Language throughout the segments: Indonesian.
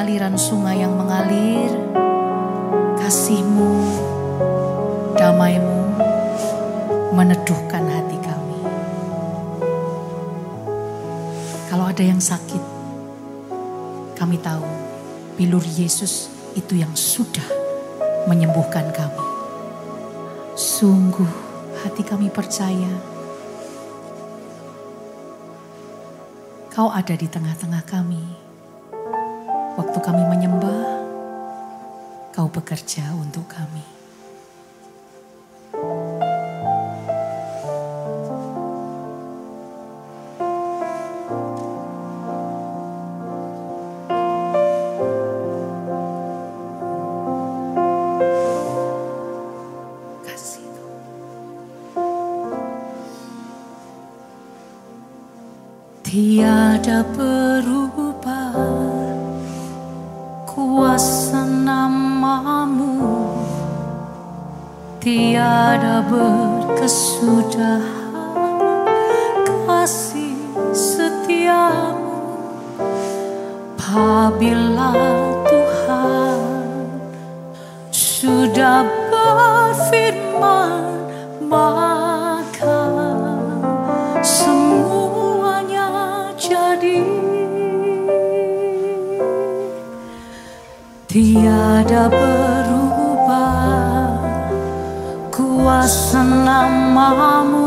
aliran sungai yang mengalir, kasih-Mu, damai-Mu meneduhkan hati kami. Kalau ada yang sakit, kami tahu bilur Yesus itu yang sudah menyembuhkan kami. Sungguh hati kami percaya Kau ada di tengah-tengah kami. Waktu kami menyembah, Kau bekerja untuk kami. Tiada berubah kuasa nama-Mu, tiada berkesudahan kasih setia-Mu. Apabila Tuhan sudah berfirman, maka semuanya jadi. Tiada berubah kuasa nama-Mu,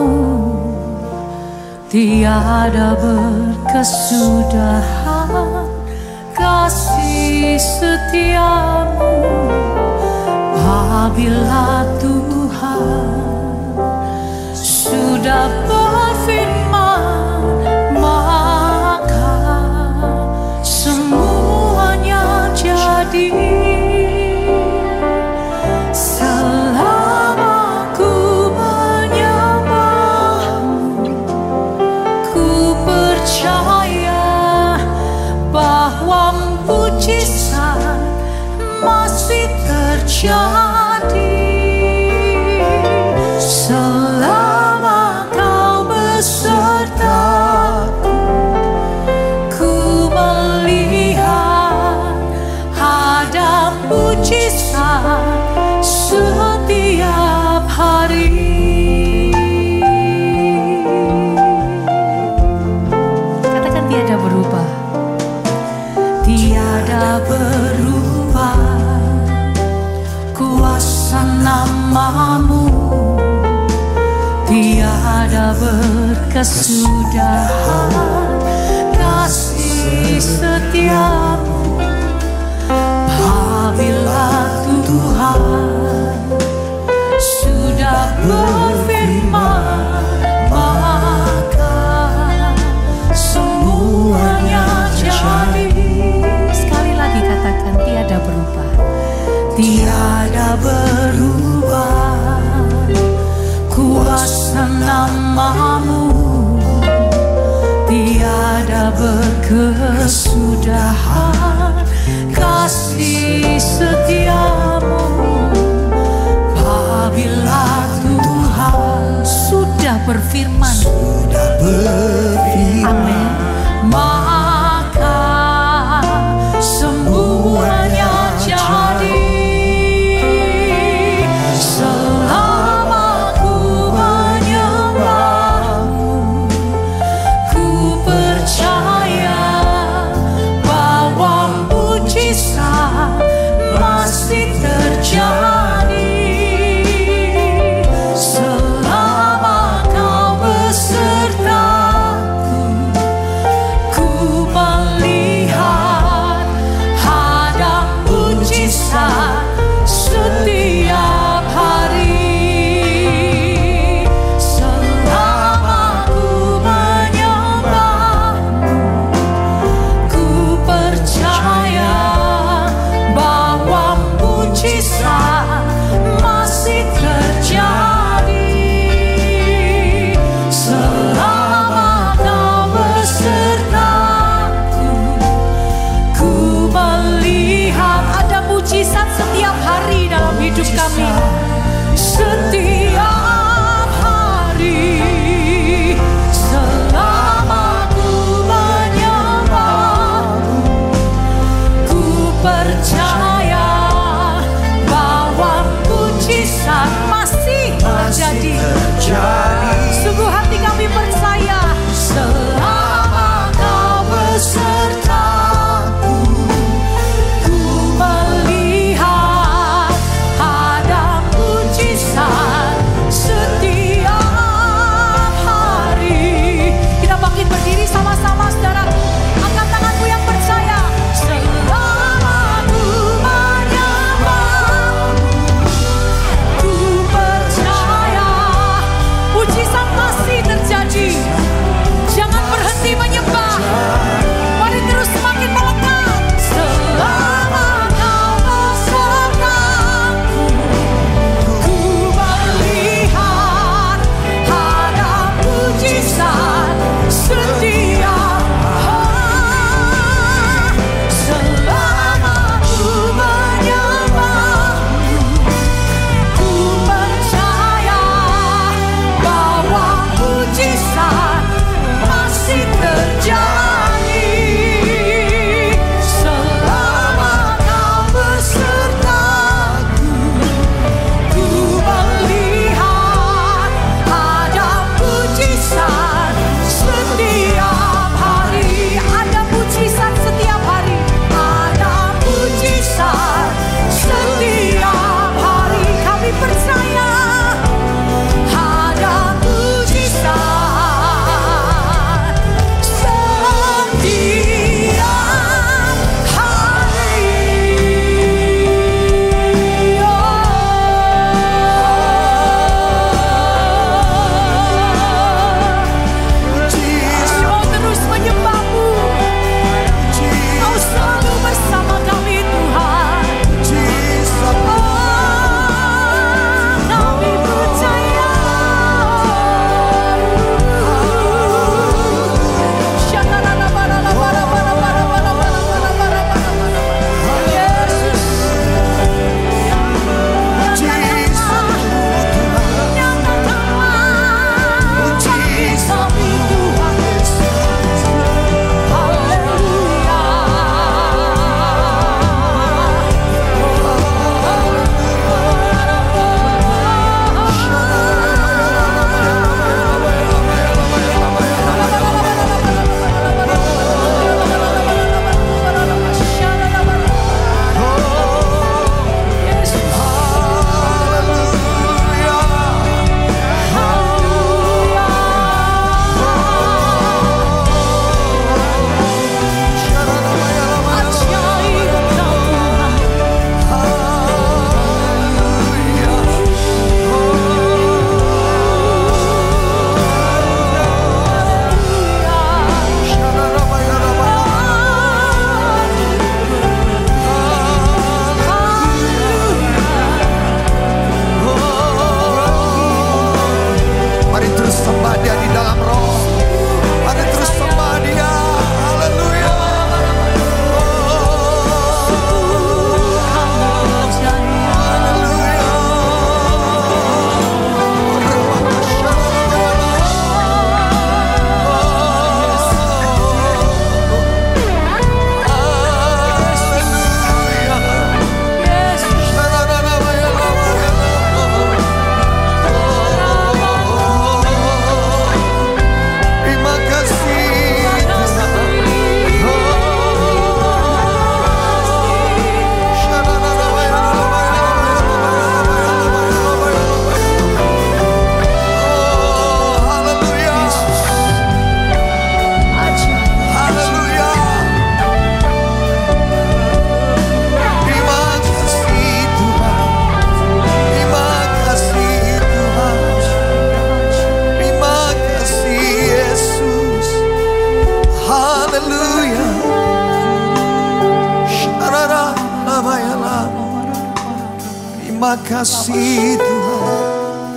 tiada berkesudahan kasih setia-Mu. Apabila Tuhan sudah berfirman, maka semuanya jadi. Selama ku menyembah-Mu, ku percaya bahwa mujizat masih terjadi. Selama Kau besertaku, ku melihat ada mujizat setiap hari. Katakan tiada berubah. Tiada berubah kuasa nama-Mu, tiada berkesudahan kasih setia-Mu. Apabila Tuhan sudah berfirman, maka semuanya jadi. Sekali lagi katakan tiada berubah. Tiada berubah kuasa nama-Mu, tiada berkesudahan kasih setia-Mu. Apabila Tuhan sudah berfirman, amin, maka semuanya jadi. terjadi. Sungguh hati kami percaya, selama Kau besertaku, ku melihat ada mujizat setiap hari. Kita bangkit berdiri sama-sama, saudara. Angkat tanganmu yang percaya. Selama ku menyembahmu, ku percaya mujizat masih terjadi. Jangan berhenti menyembah. Mari terus semakin melekat. Selama Kau besertaku, ku melihat ada mujizat setiap hari. Selama ku menyembahmu, ku percaya bahwa mujizat masih terjadi. Selama Kau besertaku, ku melihat ada mujizat setiap hari. Ada mujizat setiap hari. Ada mujizat setiap hari. Kami percaya ada mujizat setiap hari. Kami mau terus menyembah-Mu. Kau selalu bersama kami, Tuhan. Kami percaya. Mari terus sembah Dia di dalam roh. Mari terus sembah Dia. Haleluya. Haleluya. Terima kasih. Haleluya. Haleluya. Terima kasih Tuhan. Terima kasih Tuhan. Terima kasih Yesus. Haleluya. Terima kasih Tuhan.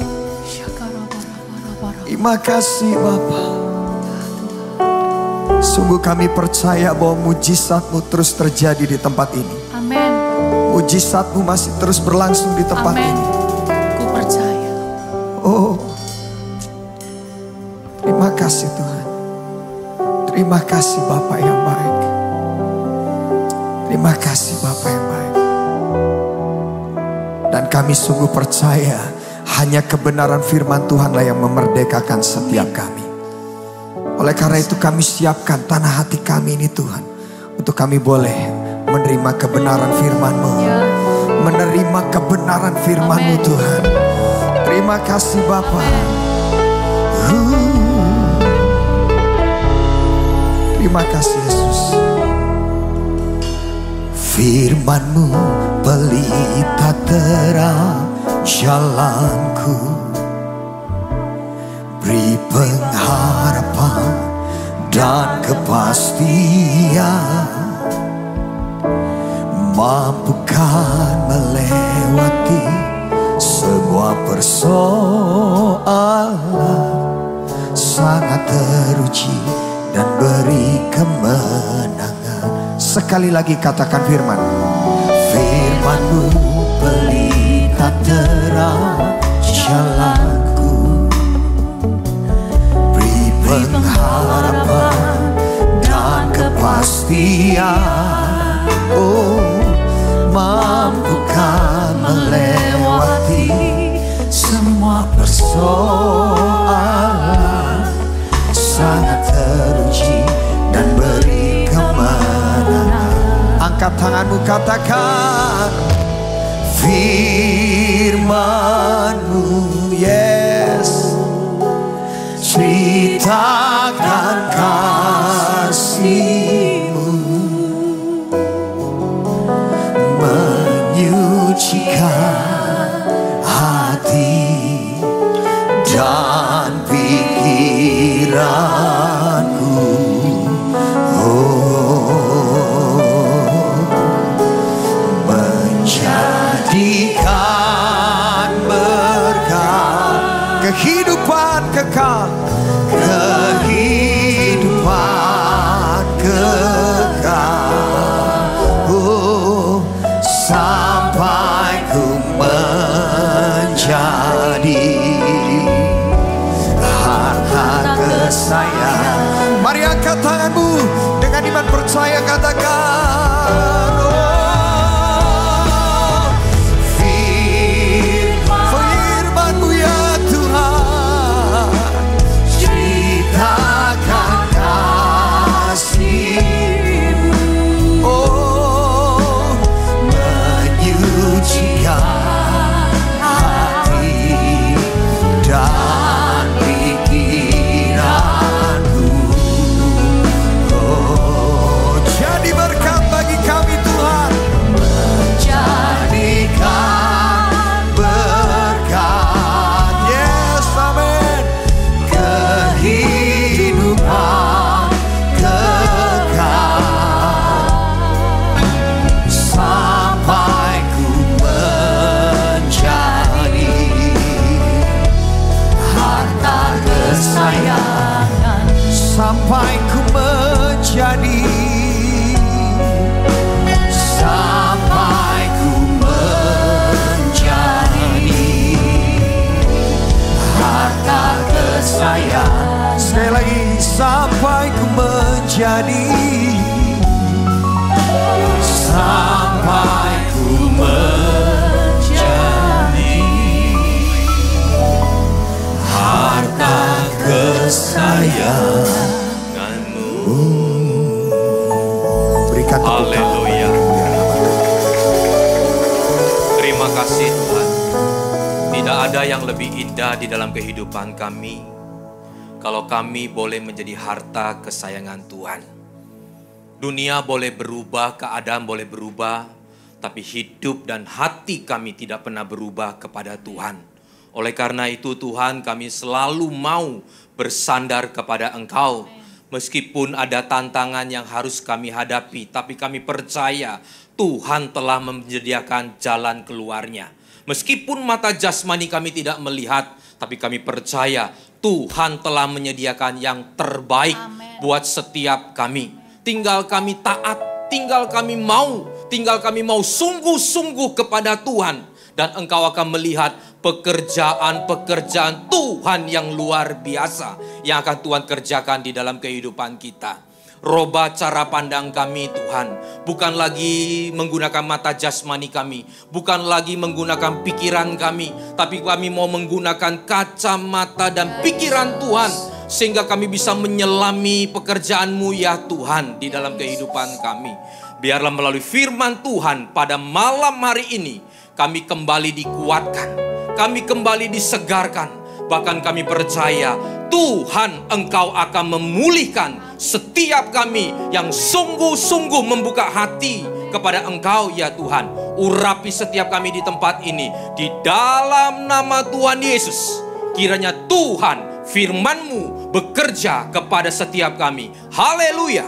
Terima kasih Bapa. Sungguh kami percaya bahwa mujizat-Mu terus terjadi di tempat ini. Amin. Mujizat-Mu masih terus berlangsung di tempat Amin. ini. Ku percaya. Oh, terima kasih Tuhan. Terima kasih Bapa yang baik. Terima kasih Bapa yang baik. Dan kami sungguh percaya Hanya kebenaran firman Tuhanlah yang memerdekakan setiap kami. Oleh karena itu kami siapkan tanah hati kami ini Tuhan, untuk kami boleh menerima kebenaran firman-Mu. Menerima kebenaran firman-Mu Tuhan. Terima kasih Bapa. Terima kasih Yesus. Firman-Mu pelita terang jalanku, beri pengharapan dan kepastian, mampukan melewati semua persoalan, sangat teruji dan beri kemenangan. Sekali lagi katakan firman. Firman-Mu pelita terang jalanku, beri pengharapan dan kepastian. Oh, mampukan melewati semua persoalan, sangat teruji dan beri kemenangan. Angkat tanganmu, katakan firman-Mu, yes, ceritakan kasih-Mu, menyucikan hati dan pikiranku. Menjadikan berkat kehidupan kekal, kehidupan kekal. Oh, sampai ku menjadi harta kesayangan. Mari angkat tanganmu dengan iman percaya, katakan. Oh, firman-Mu ya Tuhan, ceritakan kasih-Mu. Oh, menyucikan hati dan pikiranku. Oh, jadi berkat bagi kami Tuhan. Menjadikan berkat, yes, amin. Kehidupan kekal, sampai ku menjadi harta kesayangan, sampai ku menjadi, sampai ku menjadi harta kesayangan. Sekali lagi, sampai ku menjadi, sampai ku menjadi harta kesayangan-Mu. Berikan tepuk tangan. Haleluya. Terima kasih Tuhan. Tidak ada yang lebih indah di dalam kehidupan kami kalau kami boleh menjadi harta kesayangan Tuhan. Dunia boleh berubah, keadaan boleh berubah, tapi hidup dan hati kami tidak pernah berubah kepada Tuhan. Oleh karena itu Tuhan, kami selalu mau bersandar kepada Engkau. Meskipun ada tantangan yang harus kami hadapi, tapi kami percaya Tuhan telah menyediakan jalan keluarnya. Meskipun mata jasmani kami tidak melihat, tapi kami percaya Tuhan telah menyediakan yang terbaik buat setiap kami. Tinggal kami taat, tinggal kami mau sungguh-sungguh kepada Tuhan. Dan engkau akan melihat pekerjaan-pekerjaan Tuhan yang luar biasa yang akan Tuhan kerjakan di dalam kehidupan kita. Robah cara pandang kami Tuhan. Bukan lagi menggunakan mata jasmani kami. Bukan lagi menggunakan pikiran kami. Tapi kami mau menggunakan kacamata dan pikiran Tuhan. Sehingga kami bisa menyelami pekerjaan-Mu ya Tuhan di dalam kehidupan kami. Biarlah melalui firman Tuhan pada malam hari ini kami kembali dikuatkan. Kami kembali disegarkan. Bahkan kami percaya Tuhan Engkau akan memulihkan setiap kami yang sungguh-sungguh membuka hati kepada Engkau ya Tuhan. Urapi setiap kami di tempat ini. Di dalam nama Tuhan Yesus. Kiranya Tuhan firman-Mu bekerja kepada setiap kami. Haleluya.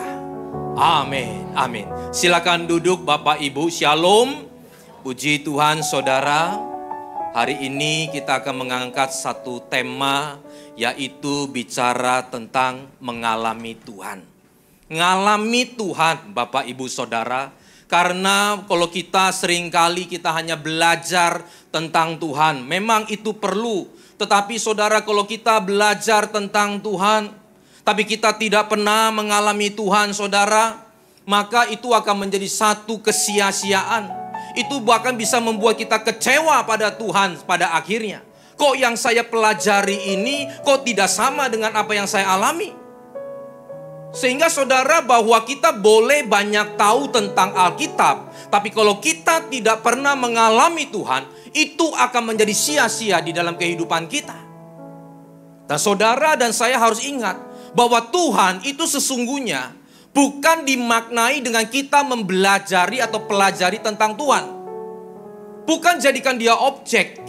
Amin. Amin. Silakan duduk Bapak Ibu. Shalom. Puji Tuhan saudara. Hari ini kita akan mengangkat satu tema, yaitu bicara tentang mengalami Tuhan. Ngalami Tuhan Bapak Ibu Saudara. Karena kalau kita seringkali kita hanya belajar tentang Tuhan. Memang itu perlu. Tetapi saudara, kalau kita belajar tentang Tuhan, tapi kita tidak pernah mengalami Tuhan saudara, maka itu akan menjadi satu kesia-siaan. Itu bahkan bisa membuat kita kecewa pada Tuhan pada akhirnya. Kok yang saya pelajari ini kok tidak sama dengan apa yang saya alami? Sehingga saudara, bahwa kita boleh banyak tahu tentang Alkitab, tapi kalau kita tidak pernah mengalami Tuhan, itu akan menjadi sia-sia di dalam kehidupan kita. Dan saudara dan saya harus ingat bahwa Tuhan itu sesungguhnya bukan dimaknai dengan kita mempelajari atau pelajari tentang Tuhan. Bukan jadikan dia objek.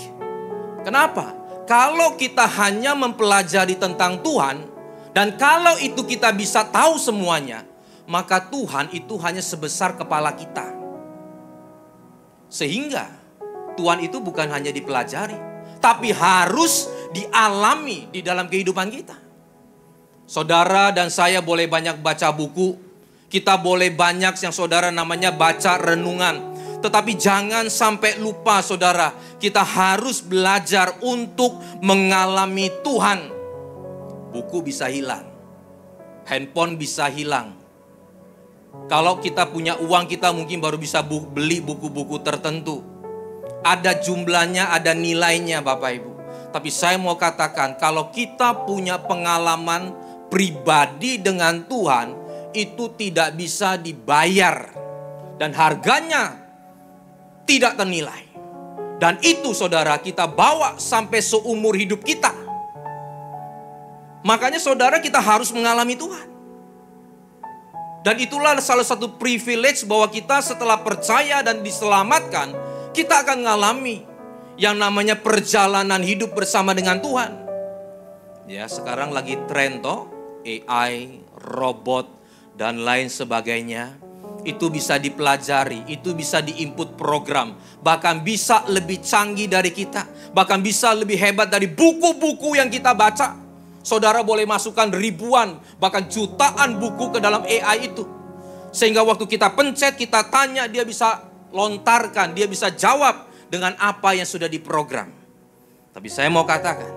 Kenapa? Kalau kita hanya mempelajari tentang Tuhan, dan kalau itu kita bisa tahu semuanya, maka Tuhan itu hanya sebesar kepala kita. Sehingga Tuhan itu bukan hanya dipelajari, tapi harus dialami di dalam kehidupan kita. Saudara dan saya boleh banyak baca buku. Kita boleh banyak yang saudara namanya baca renungan. Tetapi jangan sampai lupa saudara, kita harus belajar untuk mengalami Tuhan. Buku bisa hilang, handphone bisa hilang. Kalau kita punya uang, kita mungkin baru bisa beli buku-buku tertentu. Ada jumlahnya, ada nilainya Bapak Ibu. Tapi saya mau katakan, kalau kita punya pengalaman pribadi dengan Tuhan, itu tidak bisa dibayar. Dan harganya tidak ternilai. Dan itu saudara kita bawa sampai seumur hidup kita. Makanya saudara, kita harus mengalami Tuhan. Dan itulah salah satu privilege bahwa kita setelah percaya dan diselamatkan, kita akan mengalami yang namanya perjalanan hidup bersama dengan Tuhan. Ya, sekarang lagi tren toh, AI, robot, dan lain sebagainya. Itu bisa dipelajari, itu bisa diinput program. Bahkan bisa lebih canggih dari kita. Bahkan bisa lebih hebat dari buku-buku yang kita baca. Saudara boleh masukkan ribuan, bahkan jutaan buku ke dalam AI itu. Sehingga waktu kita pencet, kita tanya, dia bisa lontarkan, dia bisa jawab dengan apa yang sudah diprogram. Tapi saya mau katakan,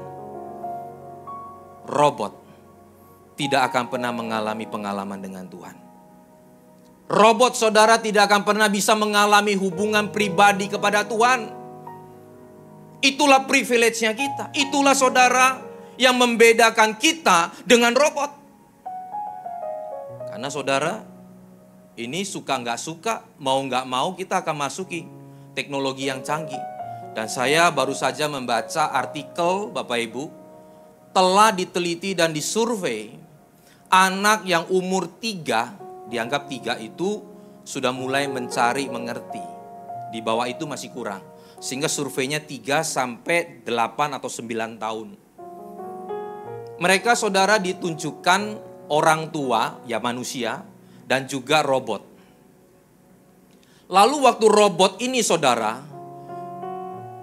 robot tidak akan pernah mengalami pengalaman dengan Tuhan. Robot saudara tidak akan pernah bisa mengalami hubungan pribadi kepada Tuhan. Itulah privilege-nya kita. Itulah saudara yang membedakan kita dengan robot. Karena saudara, ini suka nggak suka, mau nggak mau kita akan masuki teknologi yang canggih. Dan saya baru saja membaca artikel Bapak Ibu, telah diteliti dan disurvei, anak yang umur 3, dianggap 3 itu sudah mulai mencari mengerti. Di bawah itu masih kurang. Sehingga surveinya 3 sampai 8 atau 9 tahun. Mereka saudara ditunjukkan orang tua, ya manusia, dan juga robot. Lalu waktu robot ini saudara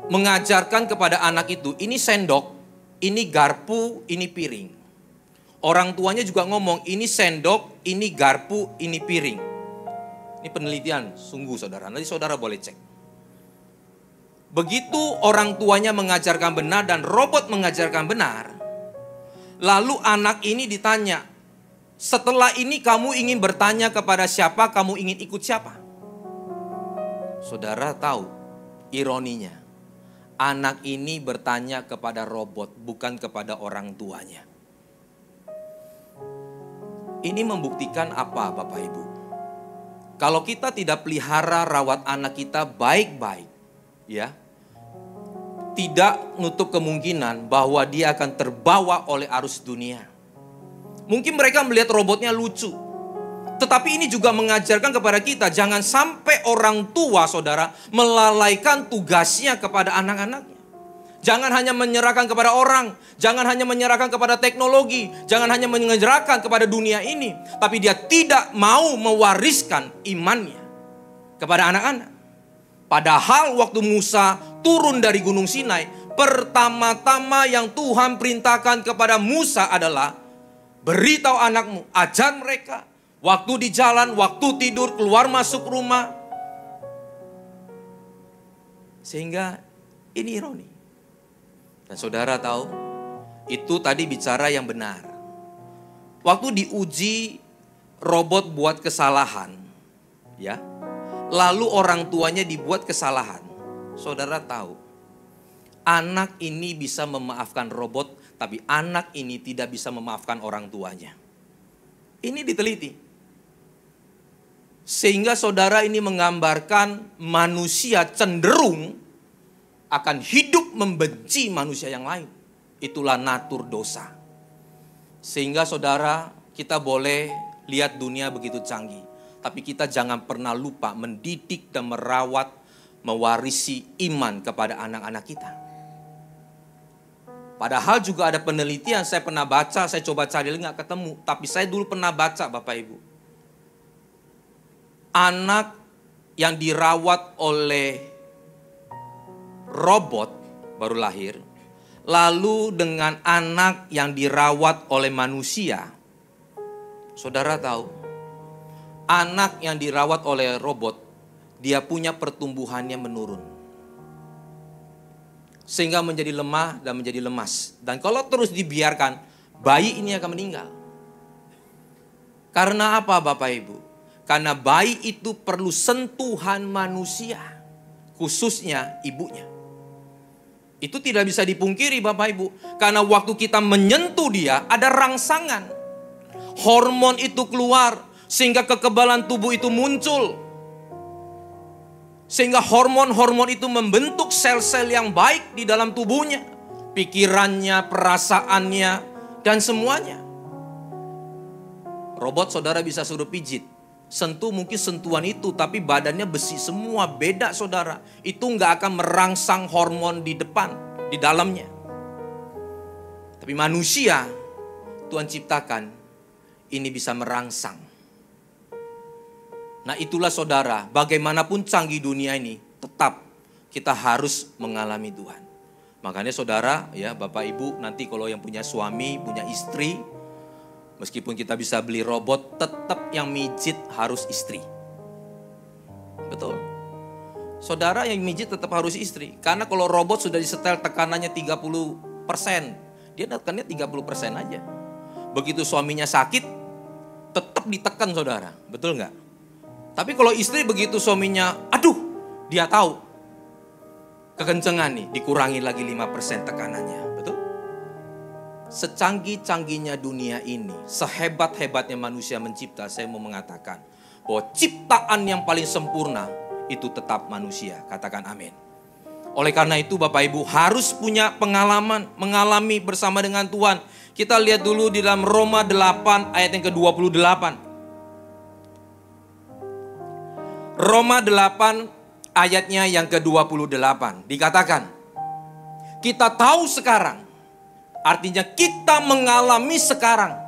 mengajarkan kepada anak itu, ini sendok, ini garpu, ini piring. Orang tuanya juga ngomong, ini sendok, ini garpu, ini piring. Ini penelitian, sungguh saudara. Nanti saudara boleh cek. Begitu orang tuanya mengajarkan benar dan robot mengajarkan benar. Lalu anak ini ditanya, Setelah ini kamu ingin bertanya kepada siapa, kamu ingin ikut siapa? Saudara tahu ironinya. Anak ini bertanya kepada robot, bukan kepada orang tuanya. Ini membuktikan apa Bapak Ibu? Kalau kita tidak pelihara rawat anak kita baik-baik, ya, tidak nutup kemungkinan bahwa dia akan terbawa oleh arus dunia. Mungkin mereka melihat robotnya lucu. Tetapi ini juga mengajarkan kepada kita, jangan sampai orang tua saudara melalaikan tugasnya kepada anak-anaknya. Jangan hanya menyerahkan kepada orang, jangan hanya menyerahkan kepada teknologi, jangan hanya menyerahkan kepada dunia ini. Tapi dia tidak mau mewariskan imannya kepada anak-anak. Padahal waktu Musa turun dari Gunung Sinai, pertama-tama yang Tuhan perintahkan kepada Musa adalah, beritahu anakmu, ajar mereka. Waktu di jalan, waktu tidur, keluar masuk rumah. Sehingga ini ironi. Dan saudara tahu, itu tadi bicara yang benar. Waktu diuji robot buat kesalahan, ya, lalu orang tuanya dibuat kesalahan. Saudara tahu, anak ini bisa memaafkan robot, tapi anak ini tidak bisa memaafkan orang tuanya. Ini diteliti. Sehingga saudara ini menggambarkan manusia cenderung akan hidup membenci manusia yang lain. Itulah natur dosa. Sehingga saudara, kita boleh lihat dunia begitu canggih. Tapi kita jangan pernah lupa mendidik dan merawat, mewarisi iman kepada anak-anak kita. Padahal juga ada penelitian, saya pernah baca, saya coba cari nggak ketemu. Tapi saya dulu pernah baca Bapak Ibu. Anak yang dirawat oleh robot baru lahir, lalu dengan anak yang dirawat oleh manusia. Saudara tahu, anak yang dirawat oleh robot, dia punya pertumbuhannya menurun. Sehingga menjadi lemah dan menjadi lemas. Dan kalau terus dibiarkan, bayi ini akan meninggal. Karena apa Bapak Ibu? Karena bayi itu perlu sentuhan manusia, khususnya ibunya. Itu tidak bisa dipungkiri Bapak Ibu. Karena waktu kita menyentuh dia, ada rangsangan. Hormon itu keluar, sehingga kekebalan tubuh itu muncul. Sehingga hormon-hormon itu membentuk sel-sel yang baik di dalam tubuhnya. Pikirannya, perasaannya, dan semuanya. Robot saudara bisa suruh pijit. Sentuh mungkin sentuhan itu, tapi badannya besi semua, beda saudara. Itu nggak akan merangsang hormon di depan, di dalamnya. Tapi manusia, Tuhan ciptakan, ini bisa merangsang. Nah itulah saudara, bagaimanapun canggih dunia ini, tetap kita harus mengalami Tuhan. Makanya saudara, ya Bapak Ibu, nanti kalau yang punya suami, punya istri, meskipun kita bisa beli robot, tetap yang mijit harus istri. Betul. Saudara, yang mijit tetap harus istri. Karena kalau robot sudah disetel tekanannya 30%, dia tekannya 30% aja. Begitu suaminya sakit, tetap ditekan saudara. Betul nggak? Tapi kalau istri begitu suaminya, aduh, dia tahu. Kekencengan nih, dikurangi lagi 5% tekanannya. Betul? Secanggih-canggihnya dunia ini, sehebat-hebatnya manusia mencipta, saya mau mengatakan bahwa ciptaan yang paling sempurna itu tetap manusia. Katakan amin. Oleh karena itu Bapak Ibu harus punya pengalaman, mengalami bersama dengan Tuhan. Kita lihat dulu di dalam Roma 8 ayat yang ke-28. Roma 8 ayatnya yang ke-28 dikatakan, kita tahu sekarang. Artinya kita mengalami sekarang.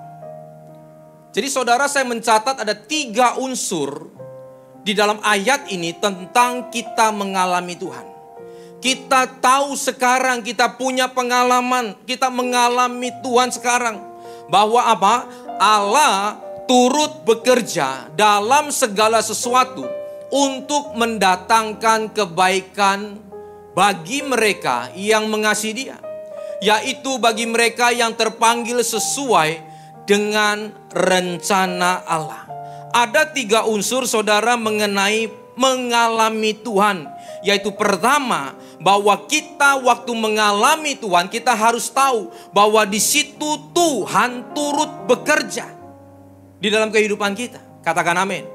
Jadi saudara, saya mencatat ada 3 unsur di dalam ayat ini tentang kita mengalami Tuhan. Kita tahu sekarang, kita punya pengalaman, kita mengalami Tuhan sekarang. Bahwa apa? Allah turut bekerja dalam segala sesuatu untuk mendatangkan kebaikan bagi mereka yang mengasihi Dia. Yaitu bagi mereka yang terpanggil sesuai dengan rencana Allah. Ada 3 unsur saudara mengenai mengalami Tuhan. Yaitu pertama, bahwa kita waktu mengalami Tuhan, kita harus tahu bahwa di situ Tuhan turut bekerja di dalam kehidupan kita. Katakan amin.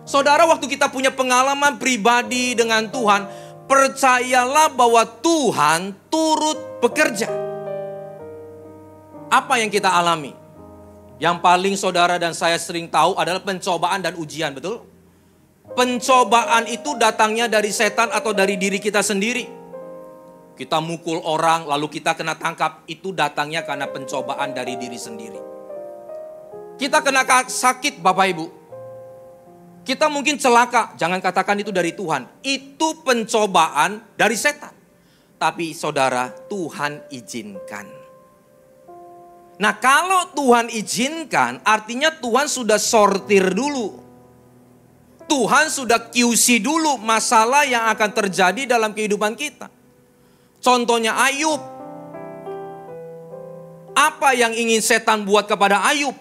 Saudara, waktu kita punya pengalaman pribadi dengan Tuhan, percayalah bahwa Tuhan turut bekerja. Apa yang kita alami? Yang paling saudara dan saya sering tahu adalah pencobaan dan ujian, betul? Pencobaan itu datangnya dari setan atau dari diri kita sendiri. Kita mukul orang lalu kita kena tangkap, itu datangnya karena pencobaan dari diri sendiri. Kita kena sakit Bapak Ibu. Kita mungkin celaka, jangan katakan itu dari Tuhan. Itu pencobaan dari setan. Tapi saudara, Tuhan izinkan. Nah, kalau Tuhan izinkan, artinya Tuhan sudah sortir dulu. Tuhan sudah QC dulu masalah yang akan terjadi dalam kehidupan kita. Contohnya Ayub. Apa yang ingin setan buat kepada Ayub?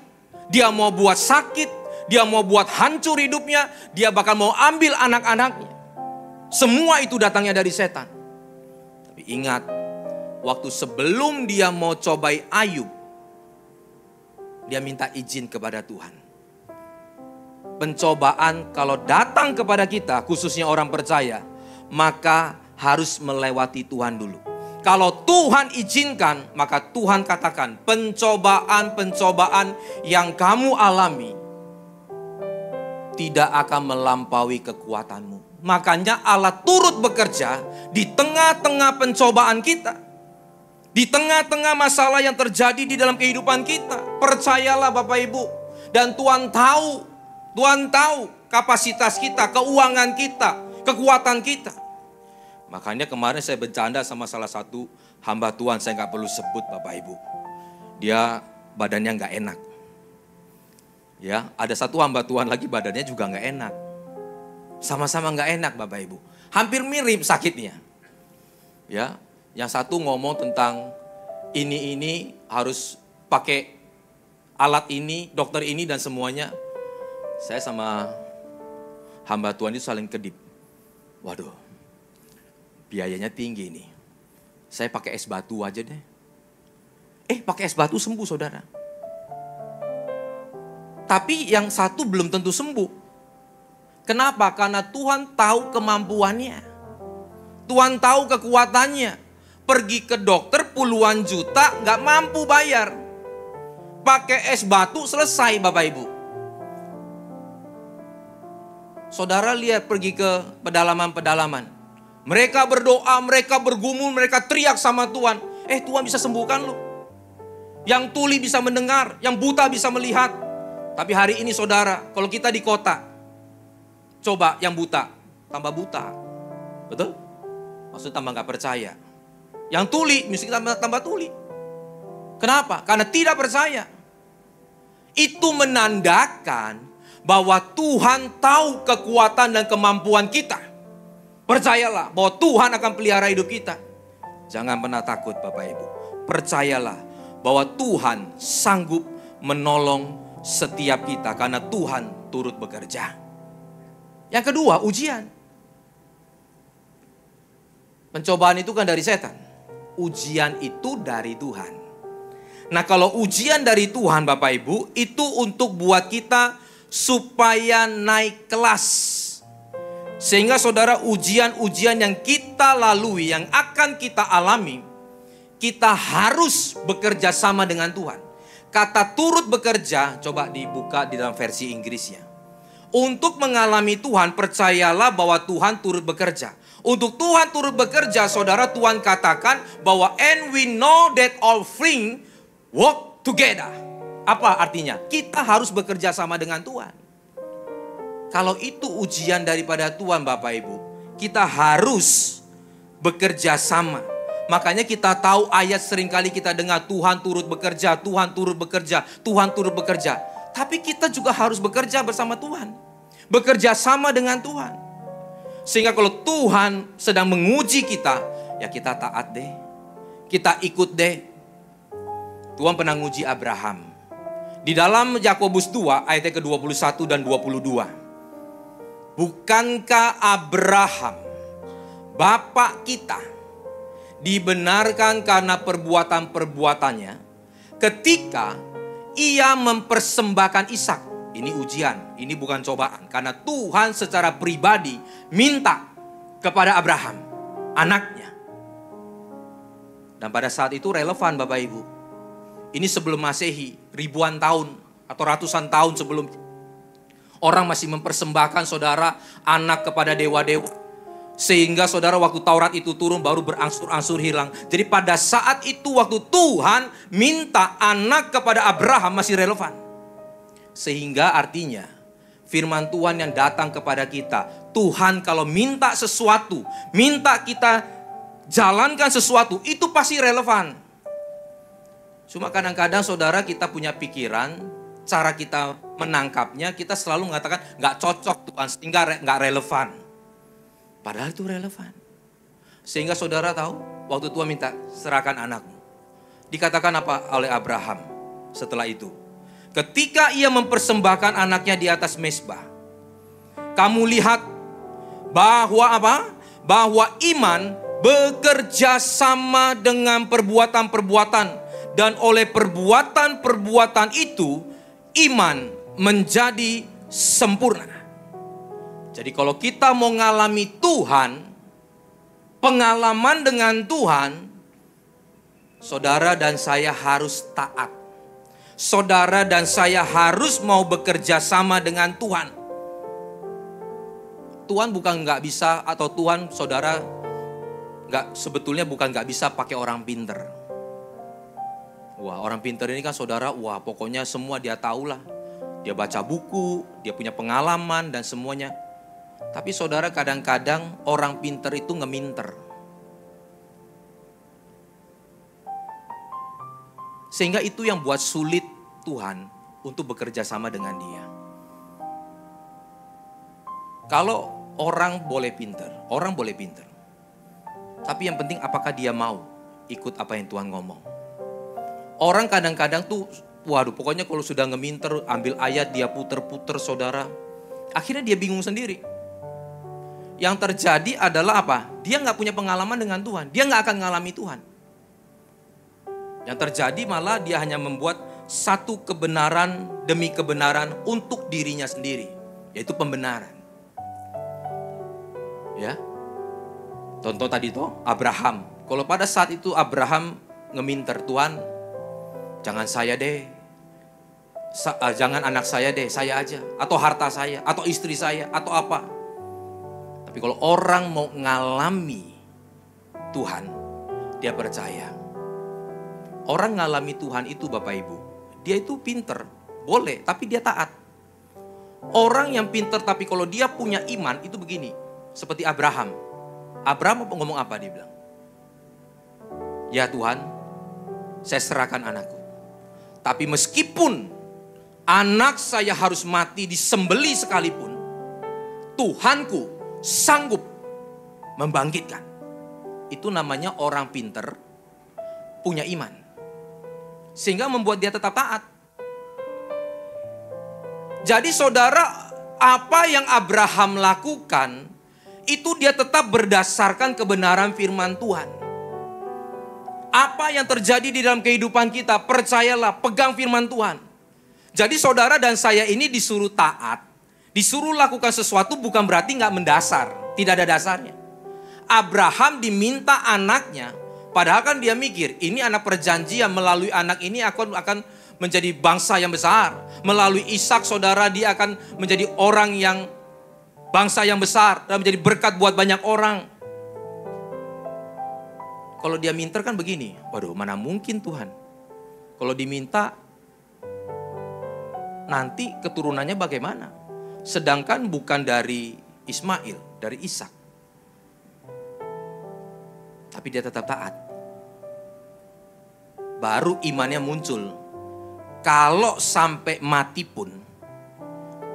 Dia mau buat sakit, dia mau buat hancur hidupnya, dia bahkan mau ambil anak-anaknya. Semua itu datangnya dari setan. Tapi ingat, waktu sebelum dia mau cobai Ayub, dia minta izin kepada Tuhan. Pencobaan kalau datang kepada kita, khususnya orang percaya, maka harus melewati Tuhan dulu. Kalau Tuhan izinkan, maka Tuhan katakan, pencobaan-pencobaan yang kamu alami tidak akan melampaui kekuatanmu. Makanya Allah turut bekerja di tengah-tengah pencobaan kita. Di tengah-tengah masalah yang terjadi di dalam kehidupan kita. Percayalah Bapak Ibu. Dan Tuhan tahu kapasitas kita, keuangan kita, kekuatan kita. Makanya kemarin saya bercanda sama salah satu hamba Tuhan, saya nggak perlu sebut Bapak Ibu. Dia badannya nggak enak. Ya, ada satu hamba Tuhan lagi badannya juga nggak enak. Sama-sama nggak enak Bapak Ibu. Hampir mirip sakitnya. Ya, yang satu ngomong tentang ini harus pakai alat ini, dokter ini dan semuanya. Saya sama hamba Tuhan itu saling kedip. Waduh, biayanya tinggi nih. Saya pakai es batu aja deh. Pakai es batu sembuh saudara. Tapi yang satu belum tentu sembuh. Kenapa? Karena Tuhan tahu kemampuannya. Tuhan tahu kekuatannya. Pergi ke dokter puluhan juta gak mampu bayar. Pakai es batu selesai Bapak Ibu. Saudara lihat pergi ke pedalaman-pedalaman. Mereka berdoa, mereka bergumul, mereka teriak sama Tuhan. Tuhan bisa sembuhkan lu. Yang tuli bisa mendengar, yang buta bisa melihat. Tapi hari ini saudara, kalau kita di kota, coba yang buta, tambah buta. Betul? Maksudnya tambah gak percaya. Yang tuli, mesti tambah tuli. Kenapa? Karena tidak percaya. Itu menandakan bahwa Tuhan tahu kekuatan dan kemampuan kita. Percayalah bahwa Tuhan akan pelihara hidup kita. Jangan pernah takut Bapak Ibu. Percayalah bahwa Tuhan sanggup menolong setiap kita karena Tuhan turut bekerja. Yang kedua, ujian. Pencobaan itu kan dari setan. Ujian itu dari Tuhan. Nah, kalau ujian dari Tuhan Bapak Ibu, itu untuk buat kita supaya naik kelas. Sehingga saudara, ujian-ujian yang kita lalui, yang akan kita alami, kita harus bekerja sama dengan Tuhan. Kata turut bekerja, coba dibuka di dalam versi Inggrisnya. Untuk mengalami Tuhan, percayalah bahwa Tuhan turut bekerja. Untuk Tuhan turut bekerja, saudara, Tuhan katakan bahwa and we know that all things work together. Apa artinya? Kita harus bekerja sama dengan Tuhan. Kalau itu ujian daripada Tuhan Bapak Ibu, kita harus bekerja sama. Makanya kita tahu ayat seringkali kita dengar Tuhan turut bekerja, Tuhan turut bekerja, Tuhan turut bekerja. Tapi kita juga harus bekerja bersama Tuhan. Bekerja sama dengan Tuhan. Sehingga kalau Tuhan sedang menguji kita, ya kita taat deh. Kita ikut deh. Tuhan pernah nguji Abraham. Di dalam Yakobus 2 ayat ke-21 dan 22. Bukankah Abraham, bapak kita, dibenarkan karena perbuatan-perbuatannya ketika ia mempersembahkan Ishak? Ini ujian, ini bukan cobaan. Karena Tuhan secara pribadi minta kepada Abraham, anaknya. Dan pada saat itu relevan Bapak Ibu. Ini sebelum Masehi, ribuan tahun atau ratusan tahun sebelum. Orang masih mempersembahkan saudara anak kepada dewa-dewa. Sehingga saudara waktu Taurat itu turun baru berangsur-angsur hilang. Jadi pada saat itu waktu Tuhan minta anak kepada Abraham masih relevan. Sehingga artinya firman Tuhan yang datang kepada kita. Tuhan kalau minta sesuatu, minta kita jalankan sesuatu, itu pasti relevan. Cuma kadang-kadang saudara kita punya pikiran, cara kita menangkapnya, kita selalu mengatakan gak cocok Tuhan, sehingga gak relevan. Padahal itu relevan. Sehingga saudara tahu, waktu Tuhan minta serahkan anakmu. Dikatakan apa oleh Abraham setelah itu? Ketika ia mempersembahkan anaknya di atas mezbah, kamu lihat bahwa apa? Bahwa iman bekerja sama dengan perbuatan-perbuatan. Dan oleh perbuatan-perbuatan itu, iman menjadi sempurna. Jadi kalau kita mau ngalami Tuhan, pengalaman dengan Tuhan, saudara dan saya harus taat. Saudara dan saya harus mau bekerja sama dengan Tuhan. Tuhan bukan nggak bisa, atau Tuhan saudara sebetulnya bukan nggak bisa pakai orang pinter. Wah, orang pinter ini kan saudara, wah pokoknya semua dia tahu lah. Dia baca buku, dia punya pengalaman dan semuanya. Tapi saudara kadang-kadang orang pinter itu ngeminter. Sehingga itu yang buat sulit Tuhan untuk bekerja sama dengan dia. Kalau orang boleh pinter, orang boleh pinter. Tapi yang penting apakah dia mau ikut apa yang Tuhan ngomong. Orang kadang-kadang tuh, waduh pokoknya kalau sudah ngeminter, ambil ayat dia puter-puter saudara. Akhirnya dia bingung sendiri. Yang terjadi adalah apa? Dia gak punya pengalaman dengan Tuhan. Dia gak akan ngalami Tuhan. Yang terjadi malah dia hanya membuat satu kebenaran demi kebenaran untuk dirinya sendiri. Yaitu pembenaran. Ya. Contoh tadi tuh Abraham. Kalau pada saat itu Abraham ngeminter, Tuhan jangan saya deh, jangan anak saya deh, saya aja. Atau harta saya, atau istri saya, atau apa. Tapi kalau orang mau ngalami Tuhan, dia percaya. Orang ngalami Tuhan itu Bapak Ibu, dia itu pinter, boleh, tapi dia taat. Orang yang pinter tapi kalau dia punya iman itu begini, seperti Abraham. Abraham ngomong apa? Dia bilang, ya Tuhan, saya serahkan anakku. Tapi meskipun anak saya harus mati disembelih sekalipun, Tuhanku sanggup membangkitkan. Itu namanya orang pinter punya iman. Sehingga membuat dia tetap taat. Jadi saudara, apa yang Abraham lakukan, itu dia tetap berdasarkan kebenaran firman Tuhan. Apa yang terjadi di dalam kehidupan kita, percayalah, pegang firman Tuhan. Jadi saudara dan saya ini disuruh taat, disuruh lakukan sesuatu bukan berarti gak mendasar. Tidak ada dasarnya. Abraham diminta anaknya, padahal kan dia mikir, ini anak perjanjian, melalui anak ini aku akan menjadi bangsa yang besar. Melalui Ishak saudara dia akan menjadi orang yang bangsa yang besar dan menjadi berkat buat banyak orang. Kalau dia minta kan begini, waduh mana mungkin Tuhan. Kalau diminta, nanti keturunannya bagaimana? Sedangkan bukan dari Ismail, dari Ishak. Tapi dia tetap taat. Baru imannya muncul. Kalau sampai mati pun,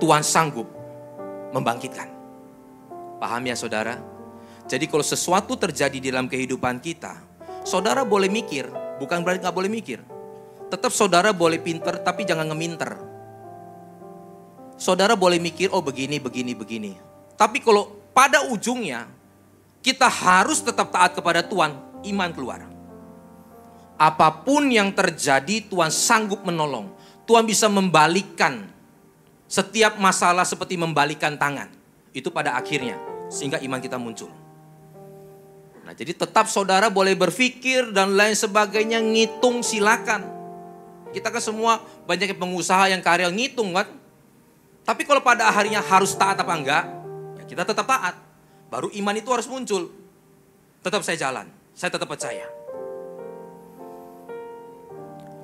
Tuhan sanggup membangkitkan. Paham ya saudara? Jadi kalau sesuatu terjadi di dalam kehidupan kita, saudara boleh mikir, bukan berarti gak boleh mikir. Tetap saudara boleh pinter, tapi jangan ngeminter. Saudara boleh mikir, oh begini, begini, begini. Tapi kalau pada ujungnya, kita harus tetap taat kepada Tuhan, iman keluar. Apapun yang terjadi, Tuhan sanggup menolong. Tuhan bisa membalikkan setiap masalah seperti membalikkan tangan. Itu pada akhirnya, sehingga iman kita muncul. Nah, jadi tetap saudara boleh berpikir dan lain sebagainya, ngitung silakan. Kita kan semua banyak pengusaha yang karya ngitung kan. Tapi kalau pada akhirnya harus taat apa enggak, ya kita tetap taat. Baru iman itu harus muncul. Tetap saya jalan, saya tetap percaya.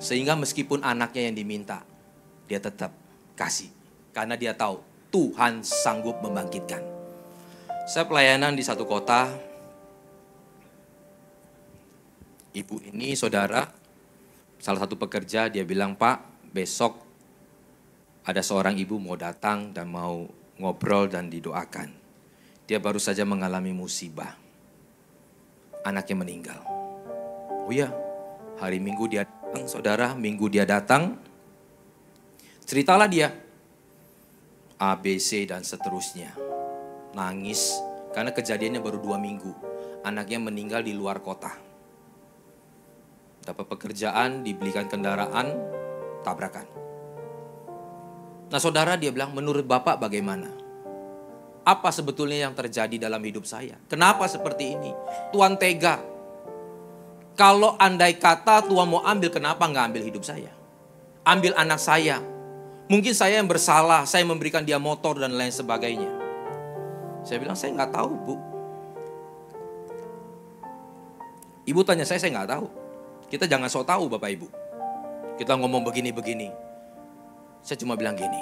Sehingga meskipun anaknya yang diminta, dia tetap kasih. Karena dia tahu Tuhan sanggup membangkitkan. Saya pelayanan di satu kota. Ibu ini saudara, salah satu pekerja, dia bilang, Pak, besok ada seorang ibu mau datang dan mau ngobrol dan didoakan. Dia baru saja mengalami musibah. Anaknya meninggal. Oh iya, hari Minggu dia datang, saudara, Minggu dia datang. Ceritalah dia. A, B, C dan seterusnya. Nangis, karena kejadiannya baru 2 minggu. Anaknya meninggal di luar kota. Dapat pekerjaan, dibelikan kendaraan, tabrakan. Nah saudara, dia bilang, menurut Bapak bagaimana? Apa sebetulnya yang terjadi dalam hidup saya? Kenapa seperti ini? Tuhan tega. Kalau andai kata Tuhan mau ambil, kenapa nggak ambil hidup saya? Ambil anak saya. Mungkin saya yang bersalah, saya memberikan dia motor dan lain sebagainya. Saya bilang, saya nggak tahu, Bu. Ibu tanya saya nggak tahu. Kita jangan sok tahu Bapak Ibu. Kita ngomong begini-begini. Saya cuma bilang gini.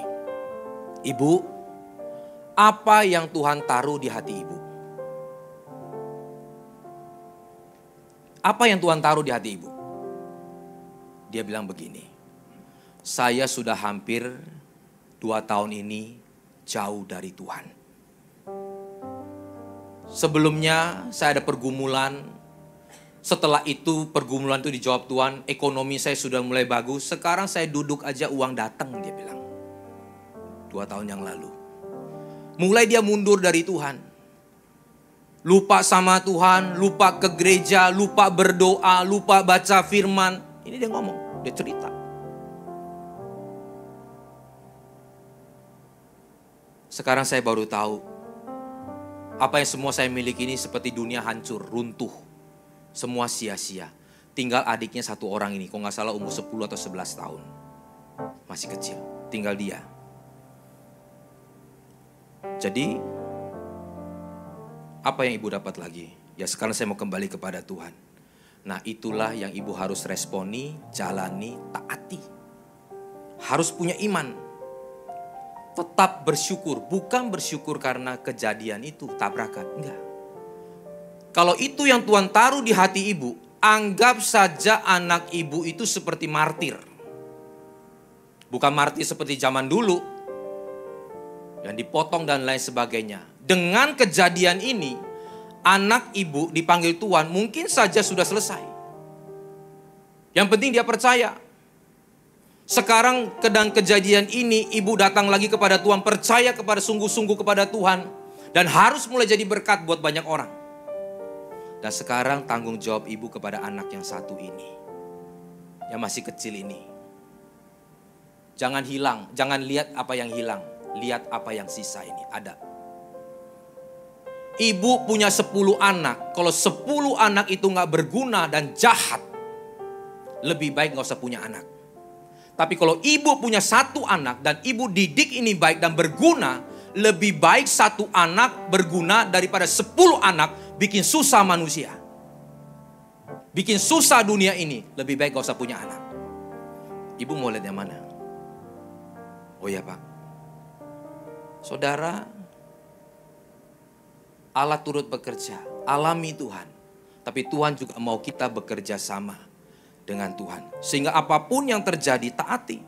Ibu, apa yang Tuhan taruh di hati Ibu? Apa yang Tuhan taruh di hati Ibu? Dia bilang begini. Saya sudah hampir 2 tahun ini jauh dari Tuhan. Sebelumnya saya ada pergumulan. Setelah itu pergumulan itu dijawab Tuhan, ekonomi saya sudah mulai bagus. Sekarang saya duduk aja uang datang, dia bilang. 2 tahun yang lalu. Mulai dia mundur dari Tuhan. Lupa sama Tuhan, lupa ke gereja, lupa berdoa, lupa baca firman. Ini dia ngomong, dia cerita. Sekarang saya baru tahu, apa yang semua saya miliki ini seperti dunia hancur, runtuh. Semua sia-sia. Tinggal adiknya 1 orang ini. Kalau nggak salah umur 10 atau 11 tahun. Masih kecil. Tinggal dia. Jadi, apa yang ibu dapat lagi? Ya sekarang saya mau kembali kepada Tuhan. Nah itulah yang ibu harus responi, jalani, taati. Harus punya iman. Tetap bersyukur. Bukan bersyukur karena kejadian itu, tabrakan. Enggak. Kalau itu yang Tuhan taruh di hati ibu, anggap saja anak ibu itu seperti martir. Bukan martir seperti zaman dulu, yang dipotong dan lain sebagainya. Dengan kejadian ini, anak ibu dipanggil Tuhan mungkin saja sudah selesai. Yang penting dia percaya. Sekarang dengan kejadian ini, ibu datang lagi kepada Tuhan, percaya kepada sungguh-sungguh kepada Tuhan. Dan harus mulai jadi berkat buat banyak orang. Dan sekarang tanggung jawab ibu kepada anak yang satu ini. Yang masih kecil ini. Jangan hilang, jangan lihat apa yang hilang. Lihat apa yang sisa ini, ada. Ibu punya 10 anak. Kalau 10 anak itu gak berguna dan jahat, lebih baik gak usah punya anak. Tapi kalau ibu punya 1 anak dan ibu didik ini baik dan berguna, lebih baik 1 anak berguna daripada 10 anak bikin susah manusia. Bikin susah dunia ini. Lebih baik gak usah punya anak. Ibu mau lihat yang mana? Oh ya Pak. Saudara, Allah turut bekerja. Alami Tuhan. Tapi Tuhan juga mau kita bekerja sama dengan Tuhan. Sehingga apapun yang terjadi, taati.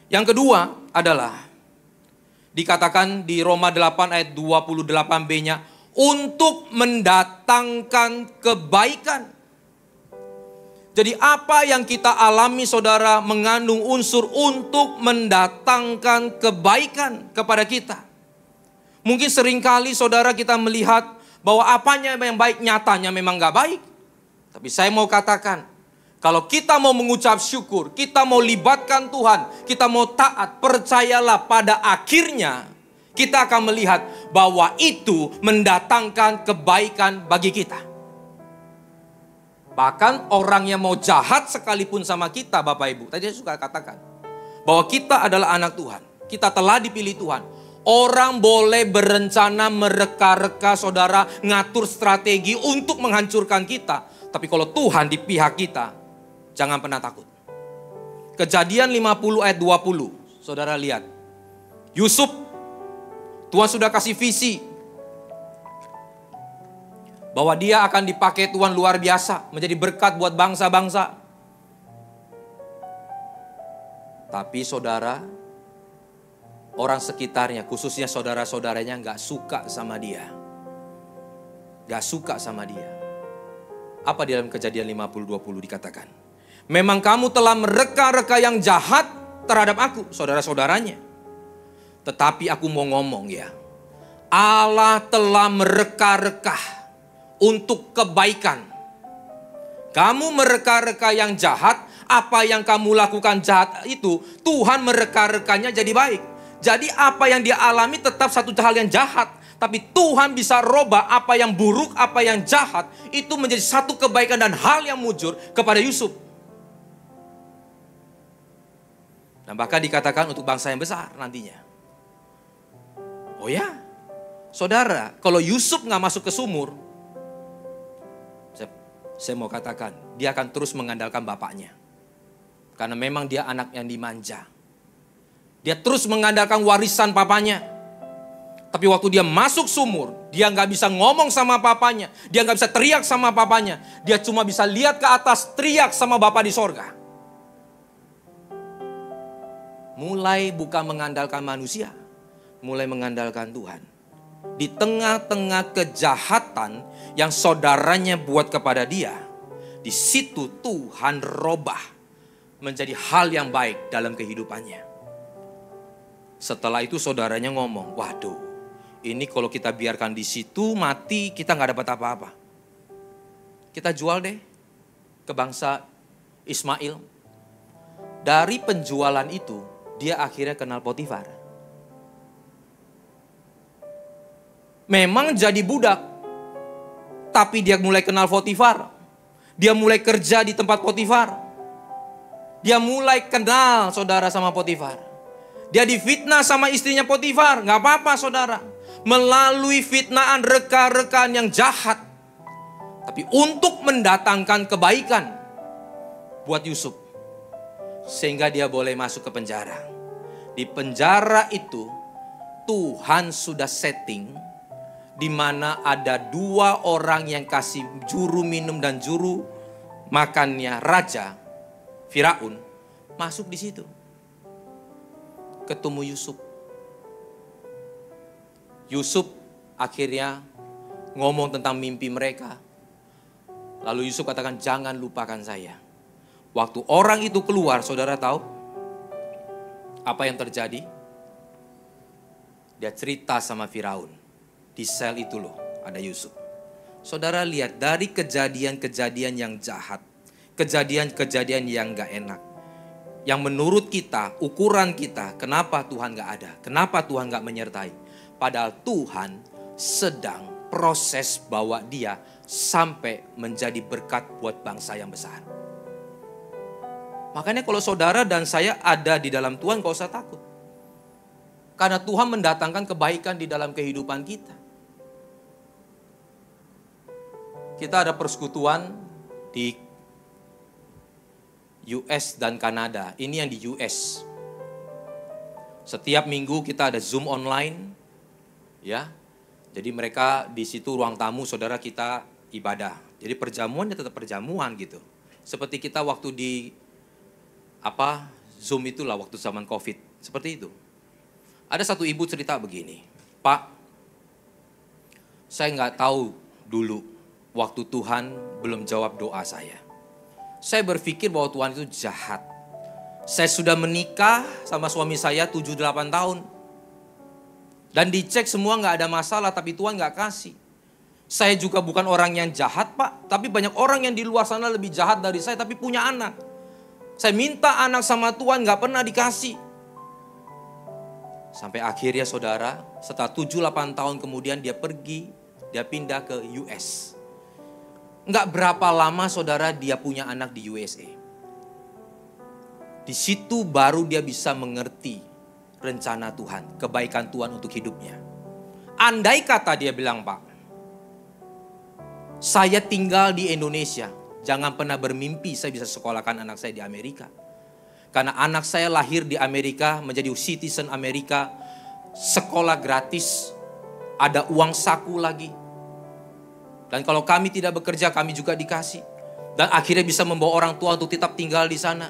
Yang kedua adalah dikatakan di Roma 8 ayat 28b-nya, untuk mendatangkan kebaikan. Jadi apa yang kita alami saudara mengandung unsur untuk mendatangkan kebaikan kepada kita. Mungkin seringkali saudara kita melihat bahwa apanya yang baik nyatanya memang gak baik. Tapi saya mau katakan, kalau kita mau mengucap syukur, kita mau libatkan Tuhan, kita mau taat, percayalah pada akhirnya kita akan melihat bahwa itu mendatangkan kebaikan bagi kita. Bahkan orang yang mau jahat sekalipun sama kita, Bapak Ibu, tadi saya suka katakan bahwa kita adalah anak Tuhan, kita telah dipilih Tuhan. Orang boleh berencana mereka-reka saudara, ngatur strategi untuk menghancurkan kita. Tapi kalau Tuhan di pihak kita, jangan pernah takut. Kejadian 50 ayat 20, saudara lihat. Yusuf, Tuhan sudah kasih visi bahwa dia akan dipakai Tuhan luar biasa, menjadi berkat buat bangsa-bangsa. Tapi saudara, orang sekitarnya, khususnya saudara-saudaranya gak suka sama dia. Gak suka sama dia. Apa di dalam Kejadian 50-20 dikatakan? Memang kamu telah mereka-reka yang jahat terhadap aku, saudara-saudaranya. Tetapi aku mau ngomong ya, Allah telah mereka-reka untuk kebaikan. Kamu mereka-reka yang jahat, apa yang kamu lakukan jahat itu, Tuhan mereka-rekanya jadi baik. Jadi apa yang dia alami tetap satu hal yang jahat. Tapi Tuhan bisa robah apa yang buruk, apa yang jahat. Itu menjadi satu kebaikan dan hal yang mujur kepada Yusuf. Dan bahkan dikatakan untuk bangsa yang besar nantinya. Oh ya, saudara, kalau Yusuf gak masuk ke sumur, saya mau katakan, dia akan terus mengandalkan bapaknya. Karena memang dia anak yang dimanja. Dia terus mengandalkan warisan papanya. Tapi waktu dia masuk sumur, dia gak bisa ngomong sama papanya. Dia gak bisa teriak sama papanya. Dia cuma bisa lihat ke atas, teriak sama Bapa di sorga. Mulai bukan mengandalkan manusia, mulai mengandalkan Tuhan. Di tengah-tengah kejahatan yang saudaranya buat kepada dia, di situ Tuhan robah menjadi hal yang baik dalam kehidupannya. Setelah itu saudaranya ngomong, waduh, ini kalau kita biarkan di situ mati, kita nggak dapat apa-apa. Kita jual deh ke bangsa Ismail. Dari penjualan itu, dia akhirnya kenal Potifar. Memang jadi budak, tapi dia mulai kenal Potifar. Dia mulai kerja di tempat Potifar. Dia mulai kenal saudara sama Potifar. Dia difitnah sama istrinya Potifar. Gak apa-apa saudara. Melalui fitnaan rekan-rekan yang jahat. Tapi untuk mendatangkan kebaikan buat Yusuf. Sehingga dia boleh masuk ke penjara. Di penjara itu Tuhan sudah setting. Di mana ada 2 orang yang kasih juru minum dan juru makannya Raja Firaun. Masuk di situ. Ketemu Yusuf. Yusuf akhirnya ngomong tentang mimpi mereka. Lalu Yusuf katakan, jangan lupakan saya. Waktu orang itu keluar, saudara tahu apa yang terjadi? Dia cerita sama Firaun. Di sel itu loh ada Yusuf. Saudara lihat dari kejadian-kejadian yang jahat, kejadian-kejadian yang gak enak. Yang menurut kita, ukuran kita, kenapa Tuhan gak ada? Kenapa Tuhan gak menyertai? Padahal Tuhan sedang proses bawa dia sampai menjadi berkat buat bangsa yang besar. Makanya kalau saudara dan saya ada di dalam Tuhan, gak usah takut. Karena Tuhan mendatangkan kebaikan di dalam kehidupan kita. Kita ada persekutuan di US dan Kanada. Ini yang di US. Setiap minggu kita ada Zoom online, ya. Jadi mereka di situ ruang tamu, saudara kita ibadah. Jadi perjamuannya tetap perjamuan gitu. Seperti kita waktu di Zoom itulah waktu zaman COVID, seperti itu. Ada satu ibu cerita begini, Pak, saya nggak tahu dulu waktu Tuhan belum jawab doa saya. saya berpikir bahwa Tuhan itu jahat. Saya sudah menikah sama suami saya 7-8 tahun. Dan dicek semua gak ada masalah, tapi Tuhan gak kasih. Saya juga bukan orang yang jahat, Pak. Tapi banyak orang yang di luar sana lebih jahat dari saya, tapi punya anak. Saya minta anak sama Tuhan gak pernah dikasih. Sampai akhirnya saudara, setelah 7-8 tahun kemudian dia pergi, dia pindah ke US. Nggak berapa lama saudara dia punya anak di USA. Di situ baru dia bisa mengerti rencana Tuhan, kebaikan Tuhan untuk hidupnya. Andai kata dia bilang, Pak, saya tinggal di Indonesia, jangan pernah bermimpi saya bisa sekolahkan anak saya di Amerika. Karena anak saya lahir di Amerika, menjadi citizen Amerika, sekolah gratis, ada uang saku lagi. Dan kalau kami tidak bekerja, kami juga dikasih. Dan akhirnya bisa membawa orang tua untuk tetap tinggal di sana.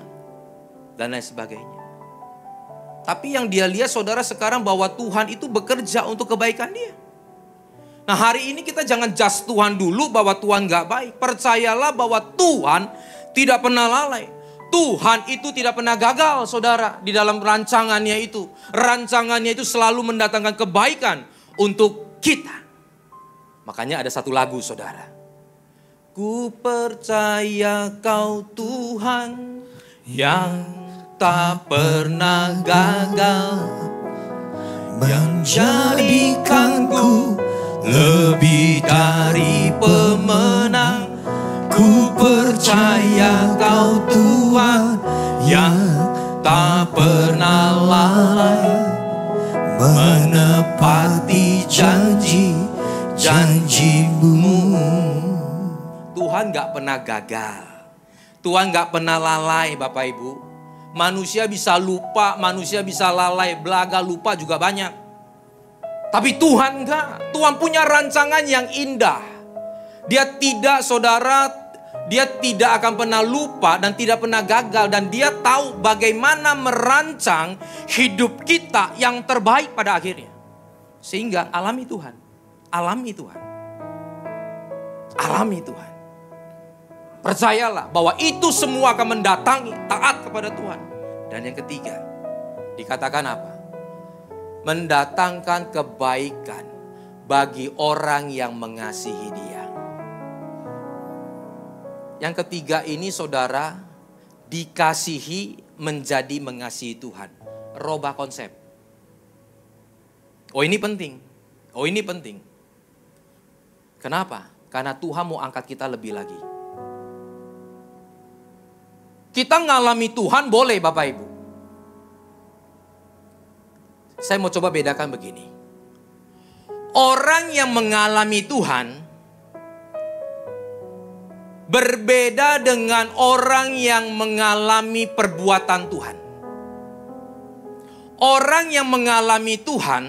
Dan lain sebagainya. Tapi yang dia lihat saudara sekarang bahwa Tuhan itu bekerja untuk kebaikan dia. Nah hari ini kita jangan judge Tuhan dulu bahwa Tuhan gak baik. Percayalah bahwa Tuhan tidak pernah lalai. Tuhan itu tidak pernah gagal saudara di dalam rancangannya itu. Rancangannya itu selalu mendatangkan kebaikan untuk kita. Makanya ada satu lagu saudara. Ku percaya kau Tuhan yang tak pernah gagal, menjadikanku lebih dari pemenang. Ku percaya kau Tuhan yang tak pernah lalai, menepati janjimu. Tuhan gak pernah gagal. Tuhan gak pernah lalai Bapak Ibu. Manusia bisa lupa, manusia bisa lalai, belaga lupa juga banyak. Tapi Tuhan enggak. Tuhan punya rancangan yang indah. Dia tidak saudara, dia tidak akan pernah lupa dan tidak pernah gagal. Dan dia tahu bagaimana merancang hidup kita yang terbaik pada akhirnya. Sehingga alami Tuhan. Alami Tuhan. Alami Tuhan. Percayalah bahwa itu semua akan mendatangi taat kepada Tuhan. Dan yang ketiga, dikatakan apa? Mendatangkan kebaikan bagi orang yang mengasihi Dia. Yang ketiga ini saudara, dikasihi menjadi mengasihi Tuhan. Robah konsep. Oh ini penting. Oh ini penting. Kenapa? Karena Tuhan mau angkat kita lebih lagi. Kita ngalami Tuhan boleh Bapak Ibu. Saya mau coba bedakan begini. Orang yang mengalami Tuhan berbeda dengan orang yang mengalami perbuatan Tuhan. Orang yang mengalami Tuhan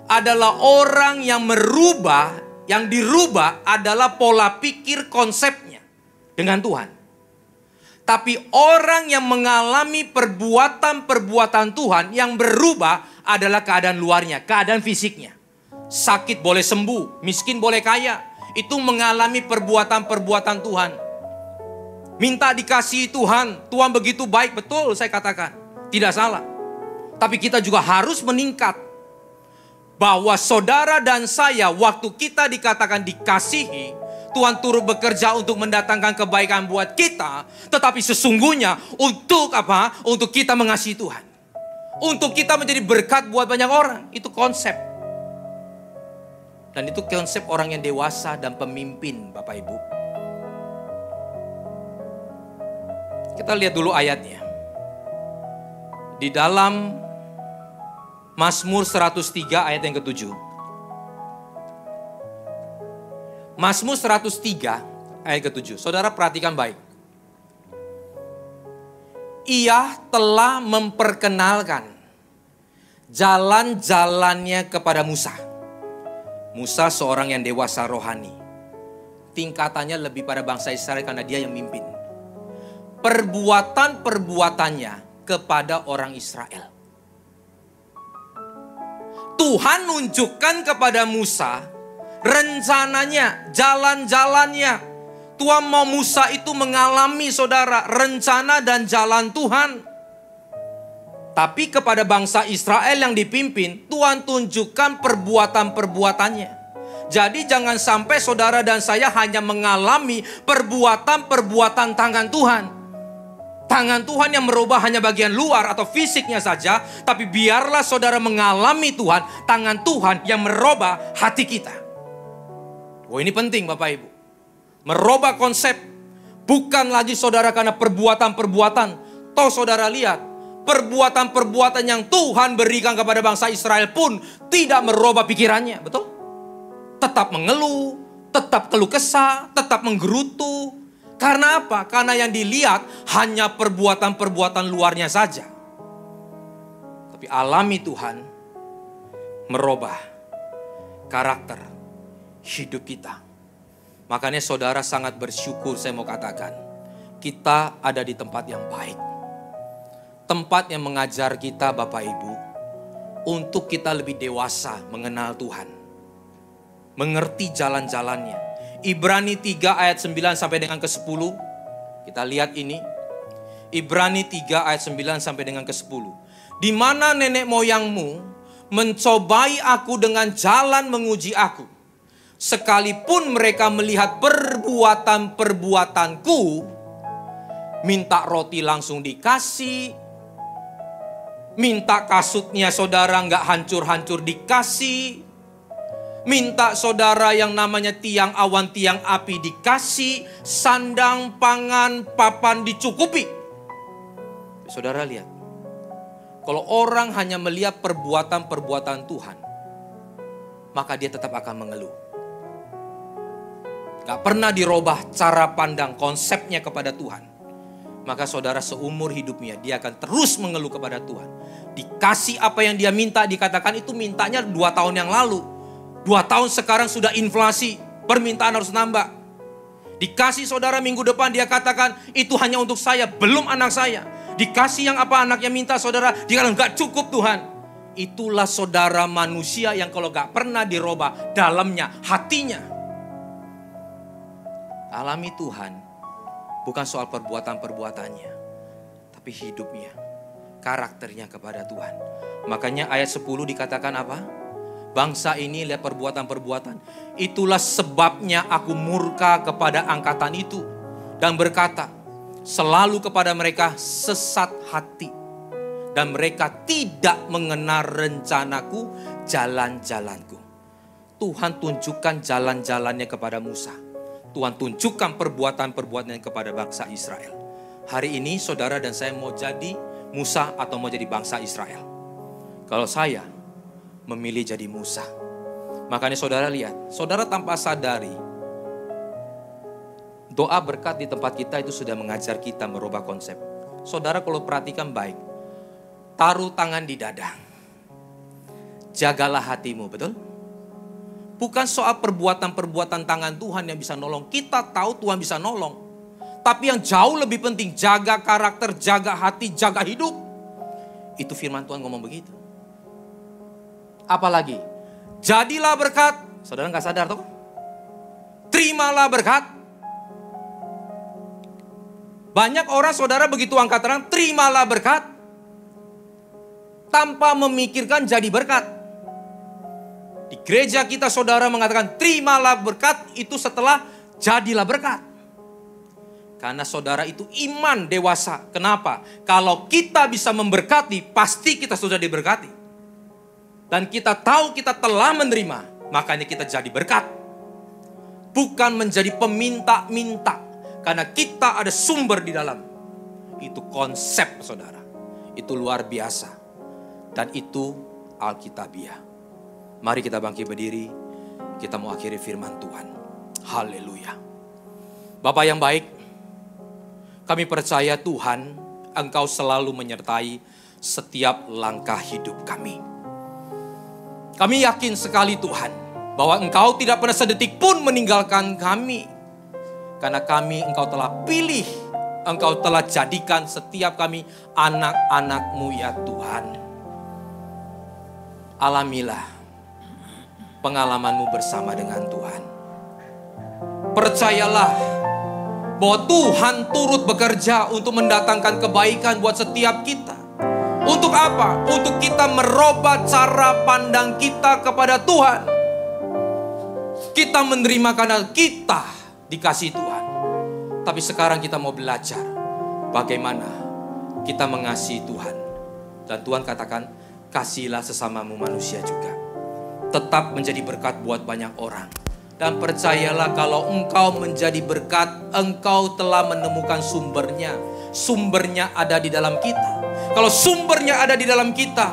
adalah orang yang merubah, yang dirubah adalah pola pikir konsepnya dengan Tuhan. Tapi orang yang mengalami perbuatan-perbuatan Tuhan yang berubah adalah keadaan luarnya, keadaan fisiknya. Sakit boleh sembuh, miskin boleh kaya. Itu mengalami perbuatan-perbuatan Tuhan. Minta dikasihi Tuhan, Tuhan begitu baik, betul saya katakan. Tidak salah. Tapi kita juga harus meningkat. Bahwa saudara dan saya waktu kita dikatakan dikasihi, Tuhan turut bekerja untuk mendatangkan kebaikan buat kita. Tetapi sesungguhnya untuk apa? Untuk kita mengasihi Tuhan. Untuk kita menjadi berkat buat banyak orang. Itu konsep. Dan itu konsep orang yang dewasa dan pemimpin Bapak Ibu. Kita lihat dulu ayatnya. Di dalam Mazmur 103 ayat yang ke-7. Mazmur 103 ayat ke-7. Saudara perhatikan baik. Ia telah memperkenalkan jalan-jalannya kepada Musa. Musa seorang yang dewasa rohani. Tingkatannya lebih pada bangsa Israel karena dia yang mimpin. Perbuatan-perbuatannya kepada orang Israel. Tuhan nunjukkan kepada Musa rencananya, jalan-jalannya. Tuhan mau Musa itu mengalami, saudara, rencana dan jalan Tuhan. Tapi kepada bangsa Israel yang dipimpin, Tuhan tunjukkan perbuatan-perbuatannya. Jadi jangan sampai saudara dan saya hanya mengalami perbuatan-perbuatan tangan Tuhan. Tangan Tuhan yang merubah hanya bagian luar atau fisiknya saja. Tapi biarlah saudara mengalami Tuhan, tangan Tuhan yang merubah hati kita. Oh, ini penting Bapak Ibu. Merubah konsep. Bukan lagi saudara karena perbuatan-perbuatan. Toh saudara lihat, perbuatan-perbuatan yang Tuhan berikan kepada bangsa Israel pun tidak merubah pikirannya, betul? Tetap mengeluh, tetap keluh kesah, tetap menggerutu. Karena apa? Karena yang dilihat hanya perbuatan-perbuatan luarnya saja. Tapi alami Tuhan merubah karakter hidup kita. Makanya saudara sangat bersyukur, saya mau katakan, kita ada di tempat yang baik. Tempat yang mengajar kita Bapak Ibu untuk kita lebih dewasa mengenal Tuhan. Mengerti jalan-jalannya. Ibrani 3 ayat 9 sampai dengan ke-10. Kita lihat ini. Ibrani 3 ayat 9 sampai dengan ke-10. Di mana nenek moyangmu mencobai aku dengan jalan menguji aku. Sekalipun mereka melihat perbuatan-perbuatanku, minta roti langsung dikasih, minta kasutnya saudara nggak hancur-hancur dikasih. Minta saudara yang namanya tiang awan, tiang api dikasih. Sandang, pangan, papan dicukupi. Saudara lihat. Kalau orang hanya melihat perbuatan-perbuatan Tuhan, maka dia tetap akan mengeluh. Gak pernah dirubah cara pandang konsepnya kepada Tuhan. Maka saudara seumur hidupnya dia akan terus mengeluh kepada Tuhan. Dikasih apa yang dia minta, dikatakan itu mintanya 2 tahun yang lalu. 2 tahun sekarang sudah inflasi, permintaan harus nambah. Dikasih saudara minggu depan dia katakan itu hanya untuk saya, belum anak saya. Dikasih yang apa anaknya minta saudara, dia katakan gak cukup Tuhan. Itulah saudara manusia yang kalau gak pernah dirubah dalamnya, hatinya. Alami Tuhan bukan soal perbuatan-perbuatannya, tapi hidupnya, karakternya kepada Tuhan. Makanya ayat 10 dikatakan apa? Bangsa ini lihat perbuatan-perbuatan. Itulah sebabnya aku murka kepada angkatan itu dan berkata, selalu kepada mereka sesat hati. Dan mereka tidak mengenal rencanaku, jalan-jalanku. Tuhan tunjukkan jalan-jalannya kepada Musa. Tuhan tunjukkan perbuatan-perbuatannya kepada bangsa Israel. Hari ini saudara dan saya mau jadi Musa atau mau jadi bangsa Israel. Kalau saya memilih jadi Musa. Makanya saudara lihat, saudara tanpa sadari, doa berkat di tempat kita itu sudah mengajar kita merubah konsep. Saudara kalau perhatikan baik, taruh tangan di dada. Jagalah hatimu, betul? Bukan soal perbuatan-perbuatan tangan Tuhan yang bisa nolong. Kita tahu Tuhan bisa nolong. Tapi yang jauh lebih penting, jaga karakter, jaga hati, jaga hidup. Itu firman Tuhan ngomong begitu. Apalagi, jadilah berkat. Saudara gak sadar toh? Terimalah berkat. Banyak orang saudara begitu angkat tangan, terimalah berkat. Tanpa memikirkan jadi berkat. Di gereja kita saudara mengatakan terimalah berkat itu setelah jadilah berkat. Karena saudara itu iman dewasa. Kenapa? Kalau kita bisa memberkati, pasti kita sudah diberkati. Dan kita tahu kita telah menerima, makanya kita jadi berkat. Bukan menjadi peminta-minta. Karena kita ada sumber di dalam. Itu konsep saudara. Itu luar biasa. Dan itu Alkitabiah. Mari kita bangkit berdiri, kita mau akhiri firman Tuhan. Haleluya. Bapak yang baik, kami percaya Tuhan, Engkau selalu menyertai setiap langkah hidup kami. Kami yakin sekali Tuhan, bahwa Engkau tidak pernah sedetik pun meninggalkan kami. Karena kami Engkau telah pilih, Engkau telah jadikan setiap kami anak-anak-Mu ya Tuhan. Alamilah pengalamanmu bersama dengan Tuhan. Percayalah bahwa Tuhan turut bekerja untuk mendatangkan kebaikan buat setiap kita. Untuk apa? Untuk kita merubah cara pandang kita kepada Tuhan. Kita menerima karena kita dikasih Tuhan. Tapi sekarang kita mau belajar bagaimana kita mengasihi Tuhan. Dan Tuhan katakan, kasihilah sesamamu manusia juga. Tetap menjadi berkat buat banyak orang. Dan percayalah kalau engkau menjadi berkat, engkau telah menemukan sumbernya. Sumbernya ada di dalam kita. Kalau sumbernya ada di dalam kita,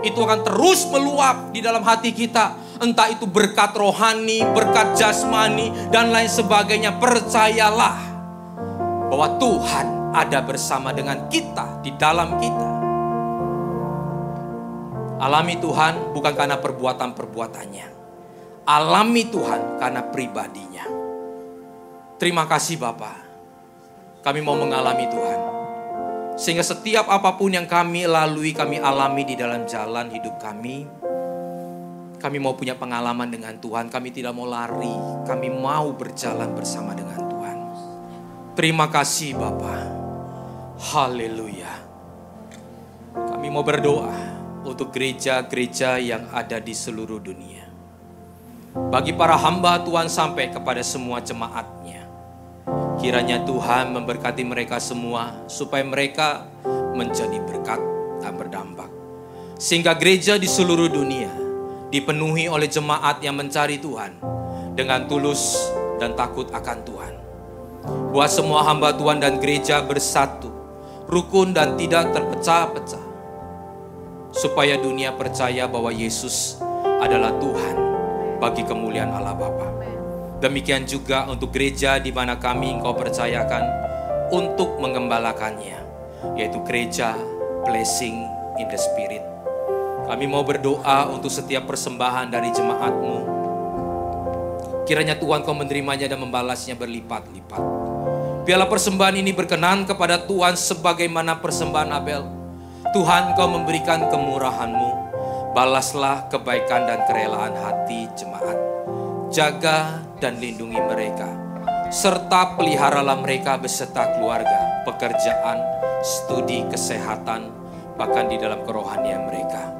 itu akan terus meluap di dalam hati kita. Entah itu berkat rohani, berkat jasmani, dan lain sebagainya. Percayalah bahwa Tuhan ada bersama dengan kita, di dalam kita. Alami Tuhan bukan karena perbuatan-perbuatannya. Alami Tuhan karena pribadinya. Terima kasih Bapa. Kami mau mengalami Tuhan. Sehingga setiap apapun yang kami lalui, kami alami di dalam jalan hidup kami. Kami mau punya pengalaman dengan Tuhan. Kami tidak mau lari. Kami mau berjalan bersama dengan Tuhan. Terima kasih Bapa. Haleluya. Kami mau berdoa untuk gereja-gereja yang ada di seluruh dunia. Bagi para hamba Tuhan sampai kepada semua jemaatnya. Kiranya Tuhan memberkati mereka semua supaya mereka menjadi berkat dan berdampak. Sehingga gereja di seluruh dunia dipenuhi oleh jemaat yang mencari Tuhan dengan tulus dan takut akan Tuhan. Buat semua hamba Tuhan dan gereja bersatu, rukun dan tidak terpecah-pecah. Supaya dunia percaya bahwa Yesus adalah Tuhan bagi kemuliaan Allah Bapa. Demikian juga untuk gereja di mana kami Engkau percayakan untuk mengembalakannya, yaitu gereja Blessing in the Spirit. Kami mau berdoa untuk setiap persembahan dari jemaat-Mu. Kiranya Tuhan Kau menerimanya dan membalasnya berlipat-lipat. Biarlah persembahan ini berkenan kepada Tuhan sebagaimana persembahan Abel. Tuhan Kau memberikan kemurahan-Mu. Balaslah kebaikan dan kerelaan hati jemaat. Jaga dan lindungi mereka. Serta peliharalah mereka beserta keluarga, pekerjaan, studi, kesehatan, bahkan di dalam kerohanian mereka.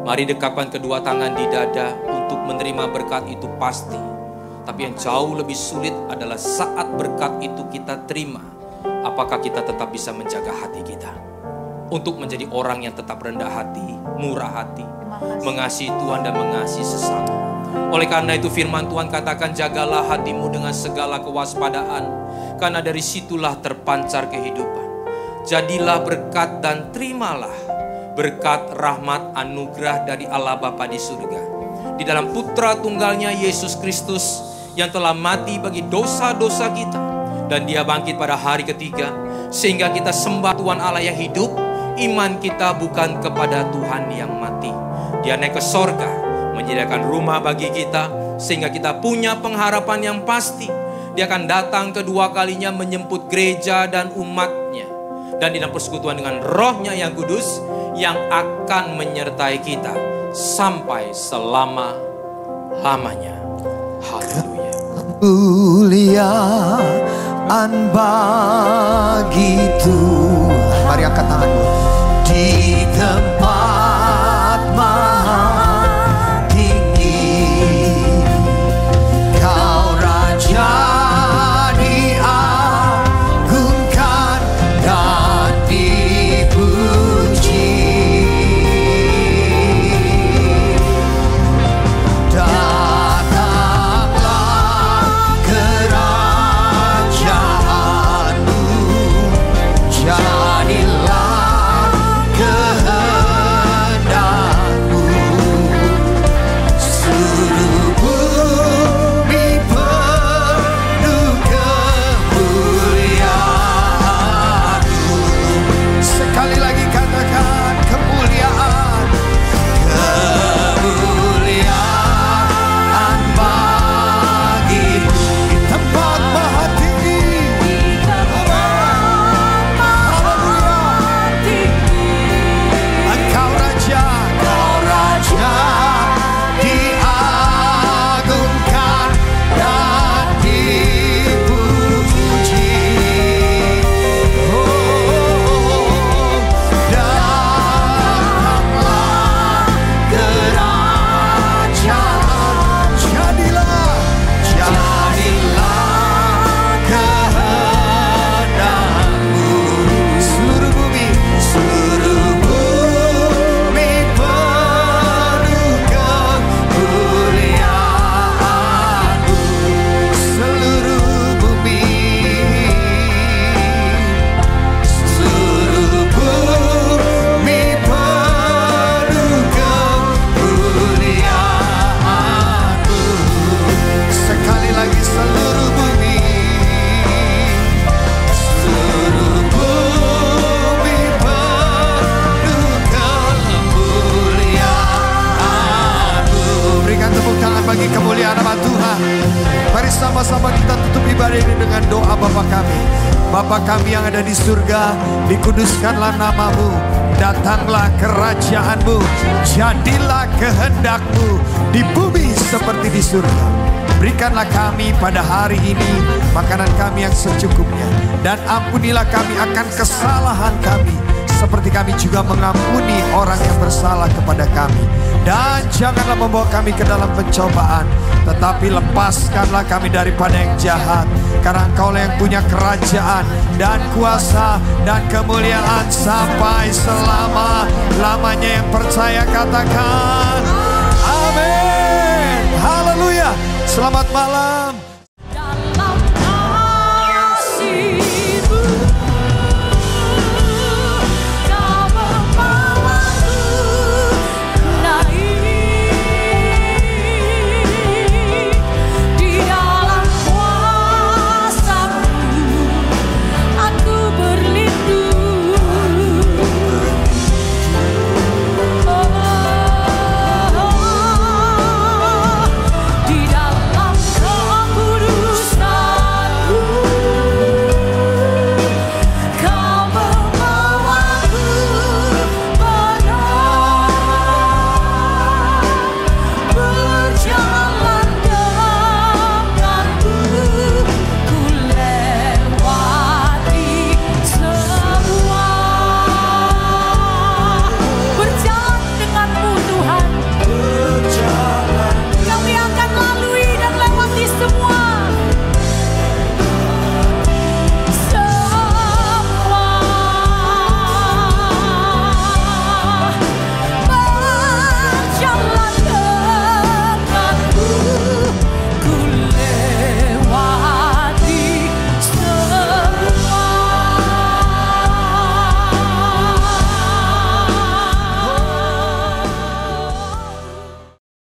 Mari dekapkan kedua tangan di dada untuk menerima berkat itu pasti. Tapi yang jauh lebih sulit adalah saat berkat itu kita terima, apakah kita tetap bisa menjaga hati kita untuk menjadi orang yang tetap rendah hati, murah hati, mengasihi Tuhan dan mengasihi sesama. Oleh karena itu firman Tuhan katakan, jagalah hatimu dengan segala kewaspadaan, karena dari situlah terpancar kehidupan. Jadilah berkat dan terimalah berkat, rahmat, anugerah dari Allah Bapa di surga, di dalam Putra Tunggalnya Yesus Kristus yang telah mati bagi dosa-dosa kita, dan Dia bangkit pada hari ketiga, sehingga kita sembah Tuhan Allah yang hidup. Iman kita bukan kepada Tuhan yang mati. Dia naik ke sorga, menyediakan rumah bagi kita, sehingga kita punya pengharapan yang pasti. Dia akan datang kedua kalinya menjemput gereja dan umatnya, dan di dalam persekutuan dengan Roh-Nya yang kudus, yang akan menyertai kita sampai selama-lamanya. Haleluya. Kemuliaan bagi Tuhan. Mari angkat tanganmu. Di tempat maha tinggi, Kau Raja diagungkan dan dipuji. Datanglah kerajaan-Mu, jadilah kehendak-Mu dengan doa Bapa kami. Bapa kami yang ada di surga, dikuduskanlah namamu. Datanglah kerajaan-Mu, jadilah kehendak-Mu di bumi seperti di surga. Berikanlah kami pada hari ini makanan kami yang secukupnya. Dan ampunilah kami akan kesalahan kami, seperti kami juga mengampuni orang yang bersalah kepada kami. Dan janganlah membawa kami ke dalam pencobaan, tetapi lepaskanlah kami daripada yang jahat. Karena Engkaulah yang punya kerajaan dan kuasa dan kemuliaan sampai selama-lamanya. Yang percaya katakan amin. Haleluya. Selamat malam.